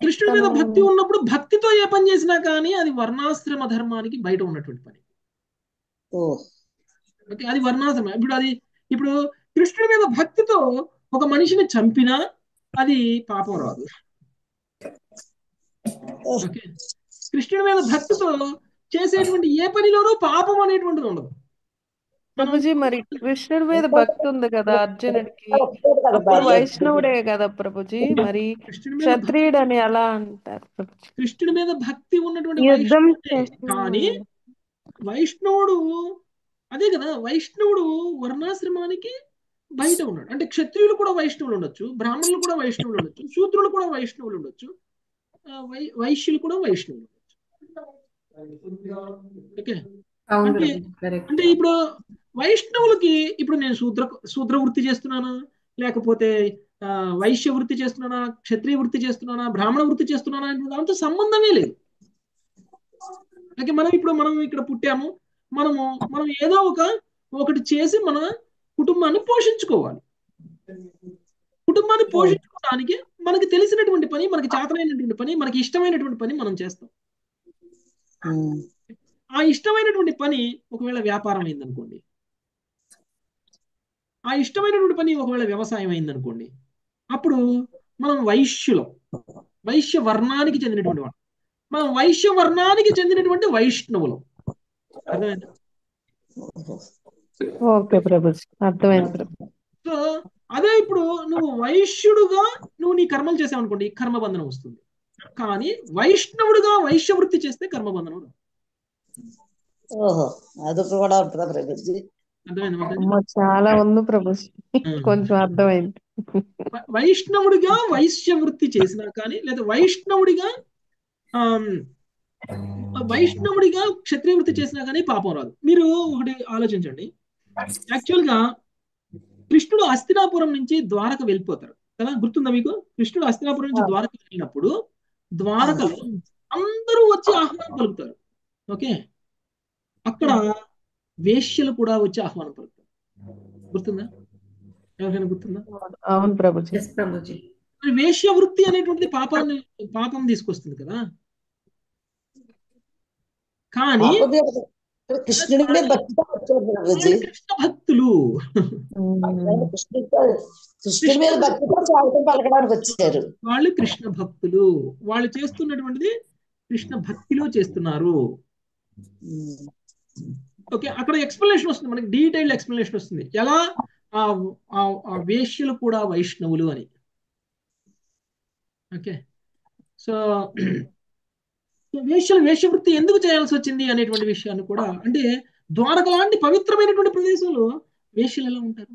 కృష్ణుడి మీద భక్తి ఉన్నప్పుడు భక్తితో ఏ పని చేసినా కానీ అది వర్ణాశ్రమ ధర్మానికి బయట ఉన్నటువంటి పని. ఓకే, అది వర్ణాశ్రమ. ఇప్పుడు కృష్ణుడి మీద భక్తితో ఒక మనిషిని చంపినా అది పాపం రాదు. ఓకే, కృష్ణుడి మీద భక్తితో చేసేటువంటి ఏ పనిలోనూ పాపం అనేటువంటిది ఉండదు. ప్రభుజీ మరి కృష్ణుడి మీద భక్తి ఉంది కదా అర్జునుడికి, అప్పుడు వైష్ణవుడే కదా ప్రభుజీ, మరి క్షత్రియుడు అని ఎలా అంటారు? కృష్ణుడి మీద భక్తి ఉన్నటువంటి వైష్ణవుడే, కానీ వైష్ణవుడు అదే కదా, వైష్ణవుడు వర్ణాశ్రమానికి బయట ఉన్నాడు. అంటే క్షత్రియులు కూడా వైష్ణవులు ఉండొచ్చు, బ్రాహ్మణులు కూడా వైష్ణవులు ఉండొచ్చు, శూద్రులు కూడా వైష్ణవులు ఉండొచ్చు, వైశ్యులు కూడా వైష్ణవులు ఉండొచ్చు. ఓకే, అంటే ఇప్పుడు వైష్ణవులకి ఇప్పుడు నేను శూద్ర వృత్తి చేస్తున్నానా, లేకపోతే వైశ్య వృత్తి చేస్తున్నానా, క్షత్రియ వృత్తి చేస్తున్నానా, బ్రాహ్మణ వృత్తి చేస్తున్నానా అంటే దాంతో సంబంధమే లేదు. మనం ఇక్కడ పుట్టాము, మనం ఏదో ఒకటి చేసి మన కుటుంబాన్ని పోషించుకోవాలి. కుటుంబాన్ని పోషించుకోవడానికి మనకి తెలిసినటువంటి పని, మనకి చేతనైనటువంటి పని, మనకి ఇష్టమైనటువంటి పని మనం చేస్తాం. ఆ ఇష్టమైనటువంటి పని ఒకవేళ వ్యాపారం అయిందనుకోండి, ఆ ఇష్టమైనటువంటి పని ఒకవేళ వ్యవసాయం అయిందనుకోండి, అప్పుడు మనం వైశ్య వర్ణానికి చెందినటువంటి వాడు, మనం వైశ్య వర్ణానికి చెందినటువంటి వైష్ణవులం. అర్థమైందా? ఓకే ప్రభుజీ, అర్థమైంది ప్రభు. సో అదే ఇప్పుడు నువ్వు వైశ్యుడుగా నువ్వు నీ కర్మలు చేసావు అనుకోండి, కర్మబంధనం వస్తుంది. కానీ వైష్ణవుడుగా వైశ్య వృత్తి చేస్తే కర్మబంధనం రాదు. చాలా ఉంది ప్రభుజీ, కొంచెం అర్థమైంది. వైష్ణవుడిగా వైశ్య వృత్తి చేసినా కానీ, లేదా వైష్ణవుడిగా క్షత్రియ వృత్తి చేసినా కానీ పాపం రాదు. మీరు ఒకటి ఆలోచించండి, యాక్చువల్ గా కృష్ణుడు హస్తినాపురం నుంచి ద్వారక వెళ్ళిపోతారు కదా, గుర్తుందా మీకు? కృష్ణుడు హస్తినాపురం నుంచి ద్వారక వెళ్ళినప్పుడు ద్వారకలో అందరూ వచ్చి ఆహ్వానం పలుకుతారు. ఓకే, అక్కడ వేశ్యలు కూడా వచ్చి ఆహ్వానం పలుకుతారు. గుర్తుందా? ఎవరికైనా గుర్తుందా? అవును ప్రభుజీ. వేశ్య వృత్తి అనేటువంటిది పాపం తీసుకొస్తుంది కదా. కానీ కృష్ణ భక్తులు వాళ్ళు కృష్ణ భక్తులు, వాళ్ళు చేస్తున్నటువంటిది కృష్ణ భక్తిలో చేస్తున్నారు. ఓకే, అక్కడ ఎక్స్ప్లెనేషన్ వస్తుంది, మనకి డీటెయిల్డ్ ఎక్స్ప్లెనేషన్ వస్తుంది ఎలా ఆ వేశ్యలు కూడా వైష్ణవులు అని. ఓకే, సో వేశ్యవృత్తి ఎందుకు చేయాల్సి వచ్చింది అనేటువంటి విషయాన్ని కూడా, అంటే ద్వారక లాంటి పవిత్రమైనటువంటి ప్రదేశంలో వేశ్యలు ఎలా ఉంటారు?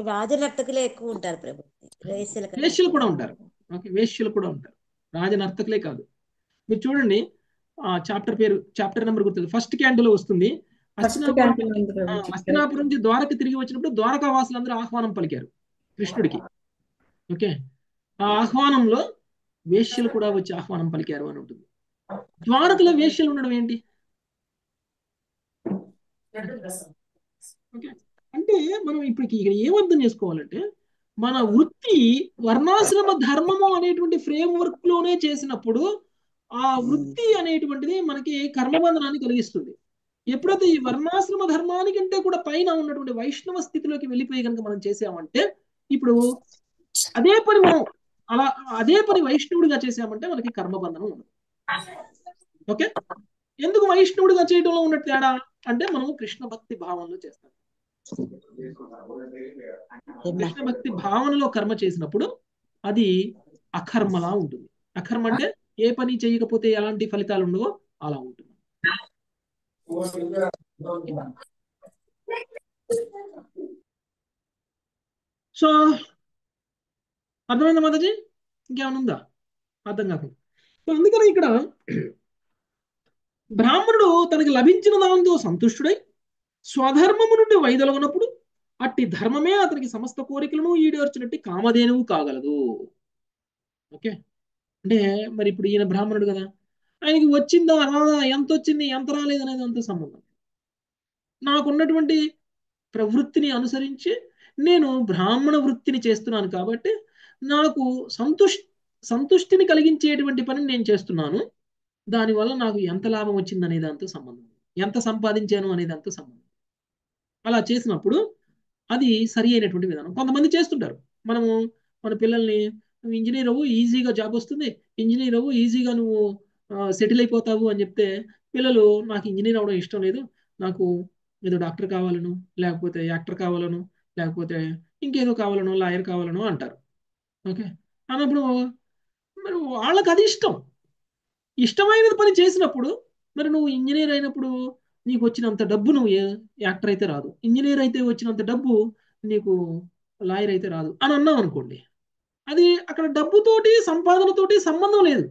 రాజనర్తకులే ఎక్కువ ఉంటారు ప్రభు, వేశ్యలు కూడా ఉంటారు. ఓకే, వేశ్యలు కూడా ఉంటారు, రాజనర్తకులే కాదు. మీరు చూడండి, చాప్టర్ నెంబర్ గుర్తుంది, ఫస్ట్ క్యాండిల్ వస్తుంది. హస్తినాపురం నుంచి ద్వారక తిరిగి వచ్చినప్పుడు ద్వారకా వాసులందరూ ఆహ్వానం పలికారు కృష్ణుడికి. ఓకే, ఆ ఆహ్వానంలో వేశ్యలు కూడా వచ్చి ఆహ్వానం పలికారు అని ఉంటుంది. ద్వారకలో వేశ్యలు ఉండడం ఏంటి? ఓకే, అంటే మనం ఇప్పుడు ఇక్కడ ఏమర్థం చేసుకోవాలంటే, మన వృత్తి వర్ణాశ్రమ ధర్మము అనేటువంటి ఫ్రేమ్ వర్క్ లోనే చేసినప్పుడు ఆ వృత్తి అనేటువంటిది మనకి కర్మబంధనాన్ని కలిగిస్తుంది. ఎప్పుడైతే ఈ వర్ణాశ్రమ ధర్మానికంటే కూడా పైన ఉన్నటువంటి వైష్ణవ స్థితిలోకి వెళ్ళిపోయి కనుక మనం చేసామంటే, ఇప్పుడు అదే పని మనం అదే పని వైష్ణవుడిగా చేసామంటే మనకి కర్మబంధనం ఉండదు. ఓకే, ఎందుకు వైష్ణవుడిగా చేయడంలో ఉన్న తేడా అంటే, మనము కృష్ణ భక్తి భావనలో చేస్తాం. కృష్ణ భక్తి భావనలో కర్మ చేసినప్పుడు అది అకర్మలా ఉంటుంది. అకర్మ అంటే ఏ పని చేయకపోతే ఎలాంటి ఫలితాలు ఉండవో అలా ఉంటుంది. సో అర్థమైందా మాతాజీ? ఇంకేమైనా ఉందా? అర్థం కాకుండా. అందుకని ఇక్కడ బ్రాహ్మణుడు తనకి లభించిన దాంతో సంతుష్టుడై స్వధర్మము నుండి వైదొలగినప్పుడు అట్టి ధర్మమే అతనికి సమస్త కోరికలను ఈడేర్చినట్టు కామధేనువు కాగలదు. ఓకే, అంటే మరి ఇప్పుడు ఈయన బ్రాహ్మణుడు కదా, ఆయనకి వచ్చిందా రాదా, ఎంత వచ్చింది ఎంత రాలేదు అనేది అంత సంబంధం. నాకున్నటువంటి ప్రవృత్తిని అనుసరించి నేను బ్రాహ్మణ వృత్తిని చేస్తున్నాను కాబట్టి నాకు సంతుష్టిని కలిగించేటువంటి పని నేను చేస్తున్నాను. దానివల్ల నాకు ఎంత లాభం వచ్చింది అనే దాంతో సంబంధం, ఎంత సంపాదించాను అనే దాంతో సంబంధం. అలా చేసినప్పుడు అది సరి అయినటువంటి విధానం. కొంతమంది చేస్తుంటారు, మనము మన పిల్లల్ని నువ్వు ఇంజనీర్ అవ్వు ఈజీగా జాబ్ వస్తుంది, ఇంజనీర్ అవ్వు ఈజీగా నువ్వు సెటిల్ అయిపోతావు అని చెప్తే పిల్లలు నాకు ఇంజనీర్ అవ్వడం ఇష్టం లేదు, నాకు ఏదో డాక్టర్ కావాలను, లేకపోతే యాక్టర్ కావాలను, లేకపోతే ఇంకేదో కావాలను, లాయర్ కావాలను అంటారు. ఓకే, అన్నప్పుడు మరి వాళ్ళకి అది ఇష్టమైన పని చేసినప్పుడు, మరి నువ్వు ఇంజనీర్ అయినప్పుడు నీకు వచ్చినంత డబ్బు నువ్వు యాక్టర్ అయితే రాదు, ఇంజనీర్ అయితే వచ్చినంత డబ్బు నీకు లాయర్ అయితే రాదు అని అన్నావు అనుకోండి, అది అక్కడ డబ్బుతోటి సంపాదనతోటి సంబంధం లేదు.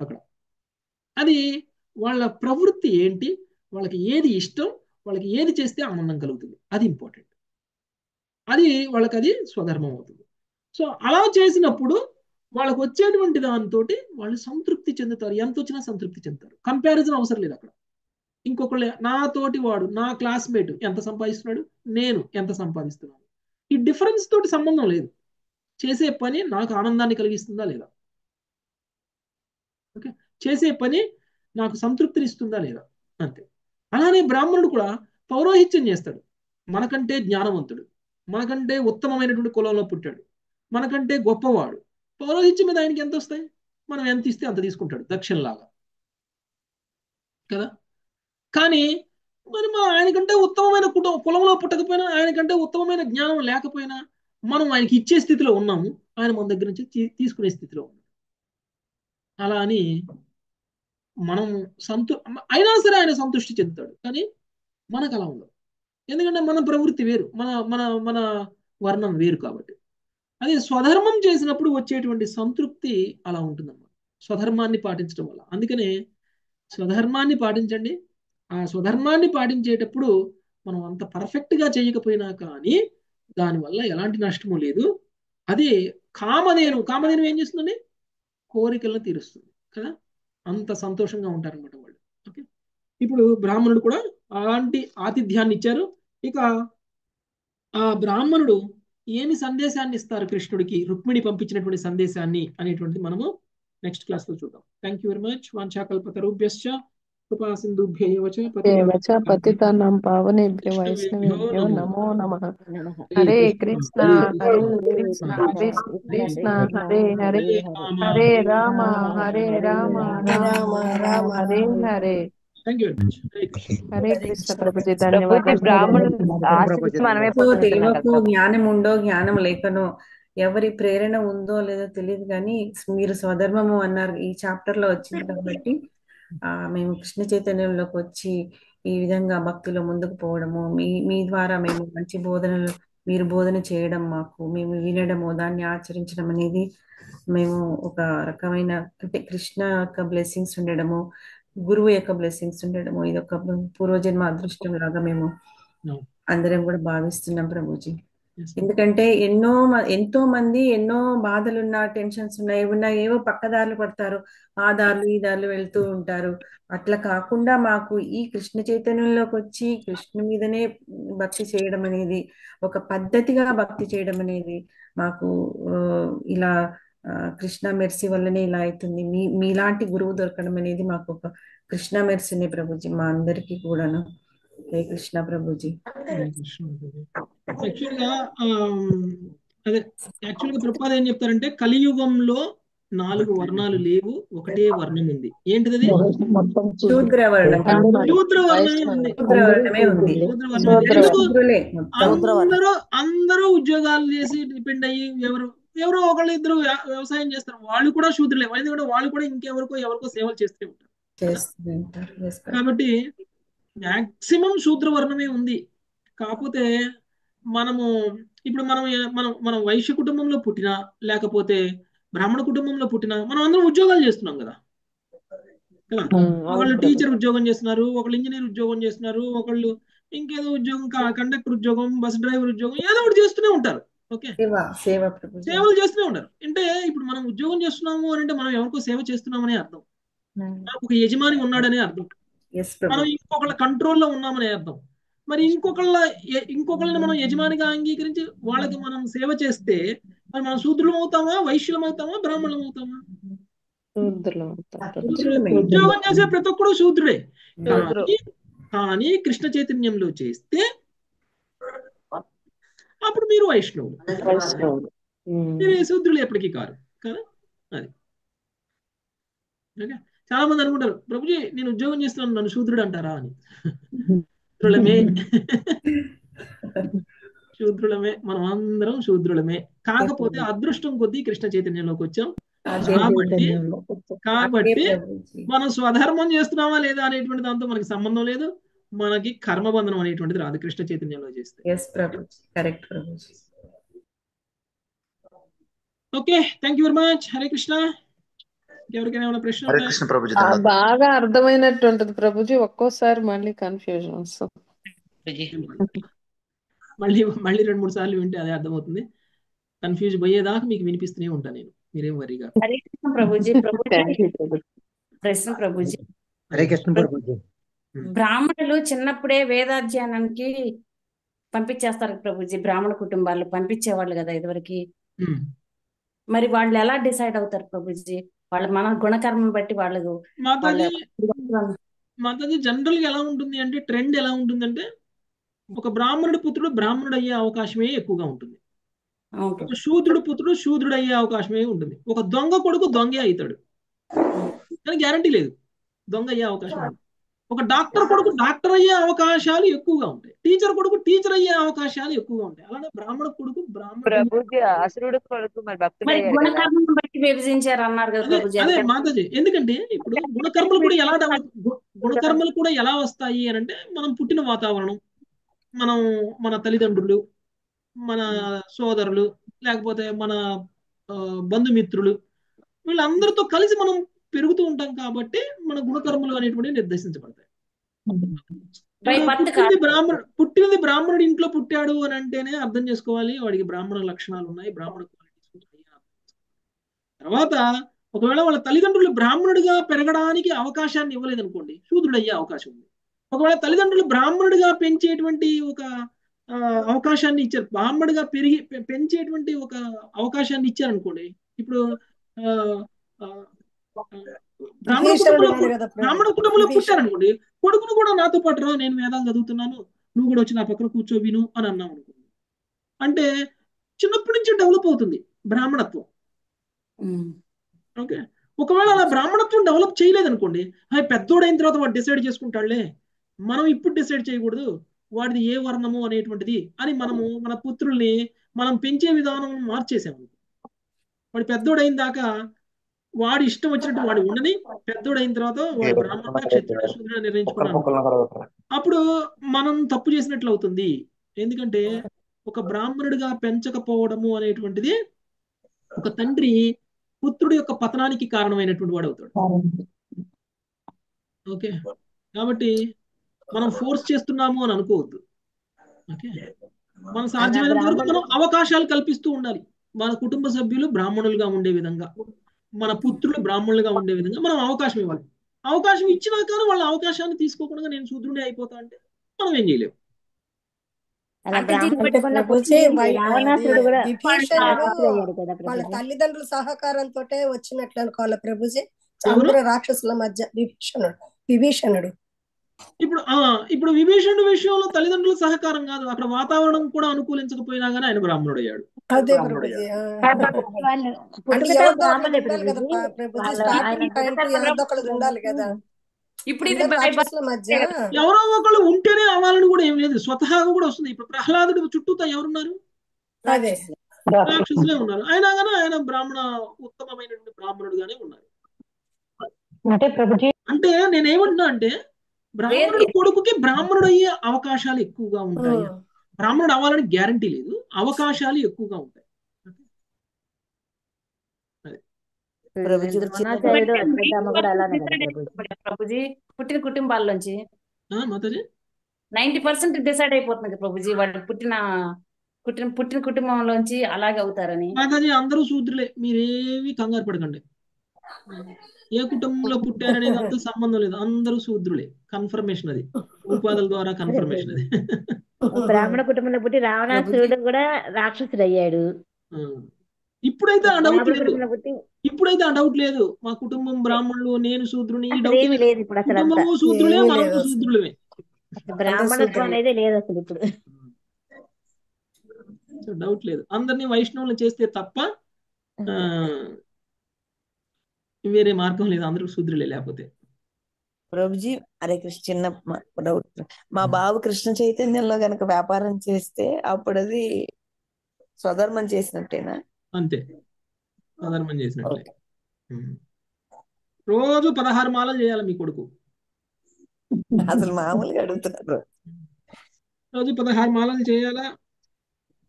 అక్కడ అది వాళ్ళ ప్రవృత్తి ఏంటి, వాళ్ళకి ఏది ఇష్టం, వాళ్ళకి ఏది చేస్తే ఆనందం కలుగుతుంది, అది ఇంపార్టెంట్. అది వాళ్ళకి అది స్వధర్మం అవుతుంది. సో అలా చేసినప్పుడు వాళ్ళకు వచ్చేటువంటి దాంతో వాళ్ళు సంతృప్తి చెందుతారు, ఎంత వచ్చినా సంతృప్తి చెందుతారు. కంపారిజన్ అవసరం లేదు అక్కడ. ఇంకొకళ్ళు నాతోటి వాడు నా క్లాస్మేట్ ఎంత సంపాదిస్తున్నాడు, నేను ఎంత సంపాదిస్తున్నాను, ఈ డిఫరెన్స్ తోటి సంబంధం లేదు. చేసే పని నాకు ఆనందాన్ని కలిగిస్తుందా లేదా, ఓకే, చేసే పని నాకు సంతృప్తిని ఇస్తుందా లేదా, అంతే. అలానే బ్రాహ్మణుడు కూడా పౌరోహిత్యం చేస్తాడు, మనకంటే జ్ఞానవంతుడు, మనకంటే ఉత్తమమైనటువంటి కులంలో పుట్టాడు, మనకంటే గొప్పవాడు. పౌరోహిత్యం మీద ఆయనకి ఎంత వస్తాయి, మనం ఎంత ఇస్తే అంత తీసుకుంటాడు దక్షిణలాగా కదా. కానీ మరి ఆయనకంటే ఉత్తమమైన కులంలో పుట్టకపోయినా, ఆయనకంటే ఉత్తమమైన జ్ఞానం లేకపోయినా మనం ఆయనకి ఇచ్చే స్థితిలో ఉన్నాము, ఆయన మన దగ్గర నుంచి తీసుకునే స్థితిలో ఉన్నాం. అలా అని మనం అయినా సరే ఆయన సంతృష్టి చెందుతాడు, కానీ మనకు అలా ఉండదు. ఎందుకంటే మన ప్రవృత్తి వేరు, మన మన మన వర్ణం వేరు. కాబట్టి అది స్వధర్మం చేసినప్పుడు వచ్చేటువంటి సంతృప్తి అలా ఉంటుందన్నమాట, స్వధర్మాన్ని పాటించడం వల్ల. అందుకనే స్వధర్మాన్ని పాటించండి. ఆ స్వధర్మాన్ని పాటించేటప్పుడు మనం అంత పర్ఫెక్ట్గా చేయకపోయినా కానీ దానివల్ల ఎలాంటి నష్టము లేదు. అది కామధేను ఏం చేస్తుందండి, కోరికలను తీరుస్తుంది కదా, అంత సంతోషంగా ఉంటారనమాట వాళ్ళు. ఓకే, ఇప్పుడు బ్రాహ్మణుడు కూడా అలాంటి ఆతిథ్యాన్ని ఇచ్చారు. ఇక ఆ బ్రాహ్మణుడు ఏమి సందేశాన్ని ఇస్తారు కృష్ణుడికి, రుక్మిణి పంపించినటువంటి సందేశాన్ని అనేటువంటిది మనము నెక్స్ట్ క్లాస్లో చూద్దాం. Thank you very much. వాంఛాకల్పతరుభ్యశ్చ కృపా సింధుభ్యైవ చ దేవచ పతితానాం పావనేభ్యో వైష్ణవేభ్యో వైష్ణవేభ్యో నమో నమో నమః. నమః. Hare Hare Krishna Hare Hare Krishna Krishna Krishna Hare Krishna Hare Hare Hare Rama Hare Rama Hare Hare Rama Rama Rama Rama Hare Hare. Thank you very much. Hare Krishna. Hare Krishna Prabhuji, Prabhuji ధన్యవాదాలు. బ్రాహ్మణులు ఆశించి ప్రభుజీ మనమే సో పొందుతున్నాం కదా దేవకు ప్రభు. జ్ఞానం ఉందో జ్ఞానం లేకనో ఎవరి ప్రేరణ ఉందో లేదో తెలియదు కానీ మీరు స్వధర్మము అన్నారు ఈ చాప్టర్ లో వచ్చింది కాబట్టి మేము కృష్ణ చైతన్యంలోకి వచ్చి ఈ విధంగా భక్తిలో ముందుకు పోవడము మీ ద్వారా మేము మంచి బోధనలు మీరు బోధన చేయడం మాకు మేము వినడము దాన్ని ఆచరించడం అనేది మేము ఒక రకమైన అంటే కృష్ణ యొక్క బ్లెస్సింగ్స్ ఉండడము గురువు యొక్క బ్లెస్సింగ్స్ ఉండడము ఇది ఒక పూర్వజన్మ అదృష్టం లాగా మేము అందరం కూడా భావిస్తున్నాం ప్రభుజీ. ఎందుకంటే ఎంతో మంది ఎన్నో బాధలున్నా టెన్షన్స్ ఉన్నా ఏమున్నా ఏవో పక్కదారులు పడతారు, ఆ దారులు ఈ దారులు వెళ్తూ ఉంటారు. అట్లా కాకుండా మాకు ఈ కృష్ణ చైతన్యంలోకి వచ్చి కృష్ణ మీదనే భక్తి చేయడం అనేది ఒక పద్ధతిగా భక్తి చేయడం అనేది మాకు ఇలా కృష్ణ మెర్సీ వల్లనే ఇలా అవుతుంది. మీలాంటి గురువు దొరకడం అనేది మాకు ఒక కృష్ణ మెర్సీనే ప్రభుజీ మా అందరికీ కూడాను. హరే కృష్ణ ప్రభుజీ. యాక్చువల్గా అదే యాక్చువల్గా ప్రభుపాద ఏం చెప్తారంటే కలియుగంలో 4 వర్ణాలు లేవు, ఒకటే వర్ణం ఉంది. ఏంటిది? శూద్ర వర్ణం. శూద్ర వర్ణమే ఉంది. శూద్రవర్ణమే ఉంది. ఎందుకు? అందరూ ఉద్యోగాలు చేసి డిపెండ్ అయ్యి ఎవరో ఒకళ్ళు ఇద్దరు వ్యవసాయం చేస్తారు, వాళ్ళు కూడా శూద్రులే. ఎందుకంటే వాళ్ళు కూడా ఎవరికో సేవలు చేస్తూ ఉంటారు. కాబట్టి మాక్సిమం శూద్ర వర్ణమే ఉంది. కాకపోతే మనం వైశ్య కుటుంబంలో పుట్టినా లేకపోతే బ్రాహ్మణ కుటుంబంలో పుట్టినా మనం అందరం ఉద్యోగాలు చేస్తున్నాం కదా. ఒకళ్ళు టీచర్ ఉద్యోగం చేస్తున్నారు, ఒకళ్ళు ఇంజనీర్ ఉద్యోగం చేస్తున్నారు, ఒకళ్ళు ఇంకేదో ఉద్యోగం కండక్టర్ ఉద్యోగం, బస్ డ్రైవర్ ఉద్యోగం, ఏదో ఒకటి చేస్తూనే ఉంటారు. ఓకే, సేవలు చేస్తూనే ఉంటారు. అంటే ఇప్పుడు మనం ఉద్యోగం చేస్తున్నాము అని అంటే మనం ఎవరికో సేవ చేస్తున్నామనే అర్థం. మనకు ఒక యజమాని ఉన్నాడనే అర్థం. మనం ఇంకొకళ్ళ కంట్రోల్లో ఉన్నామనే అర్థం. మరి ఇంకొకళ్ళని మనం యజమానిగా అంగీకరించి వాళ్ళకి మనం సేవ చేస్తే మరి మనం శూద్రులం అవుతామా, వైశ్యులం అవుతామా, బ్రాహ్మణులం అవుతామా? ఉద్యోగం చేసే ప్రతి ఒక్కడు శూద్రుడే. కానీ కృష్ణ చైతన్యంలో చేస్తే అప్పుడు మీరు వైష్ణవులు, మీరు శూద్రులు ఎప్పటికీ కారు కదా. అది ఓకే. చాలా మంది అనుకుంటారు, ప్రభుజీ నేను ఉద్యోగం చేస్తున్నాను, నన్ను శూద్రుడు అంటారా అని. శూద్రులమే, మనం అందరం శూద్రులమే. కాకపోతే అదృష్టం కొద్దీ కృష్ణ చైతన్యంలోకి వచ్చాం. కాబట్టి మనం స్వధర్మం చేస్తున్నామా లేదా అనేటువంటి దాంతో మనకి సంబంధం లేదు. మనకి కర్మబంధనం అనేటువంటిది రాదు కృష్ణ చైతన్యంలో చేస్తే. Okay, thank you very much. Hare Krishna. ఎవరికైనా ఏమైనా ప్రశ్న? బాగా అర్థమైనట్టు ఉంటుంది ప్రభుజీ, ఒక్కోసారి మళ్ళీ కన్ఫ్యూజన్ వస్తుంది. మళ్ళీ 2-3 సార్లు వింటే అదే అర్థమవుతుంది. కన్ఫ్యూజ్ పోయేదాకా మీకు వినిపిస్తూనే ఉంటాను నేను, మీరేం వరిగా. హరే కృష్ణ ప్రభుజీ. ప్రశ్న ప్రభుజీ. హరే కృష్ణ ప్రభుజీ. బ్రాహ్మణులు చిన్నప్పుడే వేదాధ్యయనానికి పంపించేస్తారు ప్రభుజీ. బ్రాహ్మణ కుటుంబాలు పంపించేవాళ్ళు కదా ఇదివరకు. మరి వాళ్ళు ఎలా డిసైడ్ అవుతారు ప్రభుజీ? మన గుణకర్మను బట్టి వాళ్ళకు మాతాజీ జనరల్ గా ఎలా ఉంటుంది అంటే, ట్రెండ్ ఎలా ఉంటుందంటే, ఒక బ్రాహ్మణుడి పుత్రుడు బ్రాహ్మణుడు అయ్యే అవకాశమే ఎక్కువగా ఉంటుంది. ఒక శూద్రుడు పుత్రుడు శూద్రుడు అయ్యే అవకాశమే ఉంటుంది. ఒక దొంగ కొడుకు దొంగే అవుతాడు, కానీ గ్యారంటీ లేదు దొంగ అయ్యే అవకాశం ఉంది. ఒక డాక్టర్ కొడుకు డాక్టర్ అయ్యే అవకాశాలు ఎక్కువగా ఉంటాయి. టీచర్ కొడుకు టీచర్ అయ్యే అవకాశాలు ఎక్కువగా ఉంటాయి. అలానే బ్రాహ్మణ కొడుకు అసురుడు కొడుకు మరి భక్తుడు విభజించారు అన్నారు కదా. అదే మాతాజీ, ఎందుకంటే ఇప్పుడు గుణకర్మలు కూడా ఎలా వస్తాయి అని అంటే, మనం పుట్టిన వాతావరణం, మన తల్లిదండ్రులు, మన సోదరులు, లేకపోతే మన బంధుమిత్రులు, వీళ్ళందరితో కలిసి మనం పెరుగుతూ ఉంటాం. కాబట్టి మన గుణకర్మలు అనేటువంటివి నిర్దేశించబడతాయి. పుట్టినది బ్రాహ్మణుడి ఇంట్లో పుట్టాడు అని అంటేనే అర్థం చేసుకోవాలి వాడికి బ్రాహ్మణ లక్షణాలు ఉన్నాయి, బ్రాహ్మణ క్వాలిటీస్ ఉన్నాయి. తర్వాత ఒకవేళ వాళ్ళ తల్లిదండ్రులు బ్రాహ్మణుడిగా పెరగడానికి అవకాశాన్ని ఇవ్వలేదు అనుకోండి, శూద్రుడు అయ్యే అవకాశం ఉంది. ఒకవేళ తల్లిదండ్రులు బ్రాహ్మణుడిగా పెంచేటువంటి ఒక అవకాశాన్ని ఇచ్చారు, బ్రాహ్మణుడిగా పెంచేటువంటి ఒక అవకాశాన్ని ఇచ్చారనుకోండి. ఇప్పుడు బ్రాహ్మణ కుటుంబంలో పుట్టారనుకోండి, కొడుకును కూడా నాతో పాటు రా, నేను వేదాలు చదువుతున్నాను, నువ్వు కూడా వచ్చి నా పక్కన కూర్చో విను అని అన్నాం అనుకోండి, అంటే చిన్నప్పటి నుంచి డెవలప్ అవుతుంది బ్రాహ్మణత్వం. ఓకే, ఒకవేళ అలా బ్రాహ్మణత్వం డెవలప్ చేయలేదనుకోండి, అవి పెద్దోడైన తర్వాత వాడు డిసైడ్ చేసుకుంటాడులే, మనం ఇప్పుడు డిసైడ్ చేయకూడదు వాడిది ఏ వర్ణము అనేటువంటిది అని మనము మన పుత్రుల్ని మనం పెంచే విధానం మార్చేసాము. వాడు పెద్దోడైన దాకా వాడి ఇష్టం వచ్చినట్టు వాడు ఉండని, పెద్దోడైన తర్వాత వాడు బ్రాహ్మణ క్షత్రుడు శూద్రుడు నిర్ణయించుకున్నాడు, అప్పుడు మనం తప్పు చేసినట్లు అవుతుంది. ఎందుకంటే ఒక బ్రాహ్మణుడిగా పెంచకపోవడము అనేటువంటిది ఒక తండ్రి పుత్రుడి యొక్క పతనానికి కారణమైనటువంటి వాడు అవుతాడు. ఓకే, కాబట్టి మనం ఫోర్స్ చేస్తున్నాము అని అనుకోవద్దు. ఓకే, మనం సాధ్యమైనంత వరకు మనం అవకాశాలు కల్పిస్తూ ఉండాలి. మన కుటుంబ సభ్యులు బ్రాహ్మణులుగా ఉండే విధంగా, మన పుత్రులు బ్రాహ్మణులుగా ఉండే విధంగా మనం అవకాశం ఇవ్వాలి. అవకాశం ఇచ్చినా కానీ వాళ్ళ అవకాశాన్ని తీసుకోకుండా నేను శూద్రుడే అయిపోతా అంటే మనం ఏం చేయలేము. రావణాసురుడు కూడా వాళ్ళ తల్లిదండ్రుల సహకారంతో వచ్చినట్లు అనుకోవాలి ప్రభుజీ. అందరూ రాక్షసుల మధ్య విభీషణుడు ఇప్పుడు విభీషణుడు విషయంలో తల్లిదండ్రుల సహకారం కాదు, అక్కడ వాతావరణం కూడా అనుకూలించకపోయినా కానీ ఆయన బ్రాహ్మణుడు అయ్యాడు. అదే ప్రభుజీ. ఉండాలి కదా, ఇప్పుడు ఎవరో ఒకళ్ళు ఉంటేనే అవ్వాలని కూడా ఏం లేదు, స్వతహాగా కూడా వస్తుంది. ఇప్పుడు ప్రహ్లాదుడు చుట్టూతా ఎవరున్నారు? రాక్షసులే ఉన్నారు, అయినా కానీ ఆయన ఉత్తమమైనటువంటి బ్రాహ్మణుడుగానే ఉన్నారు. అంటే నేనేమంటున్నా అంటే బ్రాహ్మణుడు కొడుకుకి బ్రాహ్మణుడు అయ్యే అవకాశాలు ఎక్కువగా ఉంటాయి. బ్రాహ్మణుడు అవ్వాలని గ్యారంటీ లేదు, అవకాశాలు ఎక్కువగా ఉంటాయి. ప్రభుజీ పుట్టిన కుటుంబాల్లోంచి 90% డిసైడ్ అయిపోతుంది ప్రభుజీ, వాళ్ళు పుట్టిన కుటుంబంలోంచి అలాగే అవుతారని. మాతాజీ అందరూ శూద్రులే, మీరేవి కంగారు పడకండి. ఏ కుటుంబంలో పుట్టారనేది అంత సంబంధం లేదు, అందరూ శూద్రులే. కన్ఫర్మేషన్ అది, ఉపాధుల ద్వారా కన్ఫర్మేషన్ అది. బ్రాహ్మణ కుటుంబంలో పుట్టి రావణాసురుడు కూడా రాక్షసుడు అయ్యాడు. ఇప్పుడైతే ఆ డౌట్ లేదు, మా కుటుంబం బ్రాహ్మణులు, నేను శూద్రుని, ఈ డౌట్ లేదు. ఇప్పుడు అసలు కుటుంబము శూద్రులే, మనము శూద్రులమే. బ్రాహ్మణత్వం అనేది లేదు అసలు ఇప్పుడు, డౌట్ లేదు. అందరినీ వైష్ణవులు చేస్తే తప్ప వేరే మార్గం లేదు, అందరూ శూద్రులే. లేకపోతే ప్రభుజీ హరే కృష్ణ, చిన్న డౌట్, మా బాబు కృష్ణ చైతన్యంలో గనక వ్యాపారం చేస్తే అప్పుడు అది స్వధర్మం చేసినట్టేనా? అంతే, స్వధర్మం చేసినట్లే. రోజు 16 మాలలు చేయాలి మీ కొడుకు. అసలు మామూలుగా అడుగుతున్నారు. రోజు 16 మాలలు చేయాలా,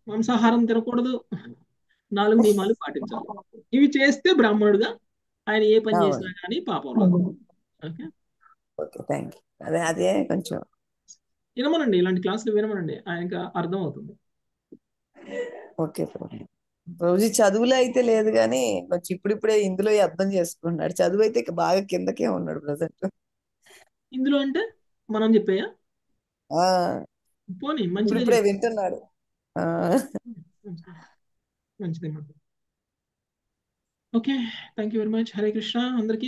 మాంసాహారం తినకూడదు, 4 నియమాలు పాటించాలి. ఇవి చేస్తే బ్రాహ్మణుడుగా ఆయన ఏ పని చేసినా కానీ పాపం రాదు. అదే కొంచెం వినమనండి, ఇలాంటి క్లాసులు వినమనండి, ఆయనకి అర్థం అవుతుంది. ఓకే రోజు చదువులో అయితే లేదు కానీ కొంచెం ఇప్పుడిప్పుడే ఇందులో అర్థం చేసుకున్నాడు. చదువు అయితే బాగా కిందకే ఉన్నాడు ప్రజెంట్. ఇందులో అంటే మనం చెప్పాయా? పోనీ మంచిదే, ఇప్పుడే వింటున్నాడు. మంచిదే. Okay, thank you very much. Hare Krishna అందరికీ.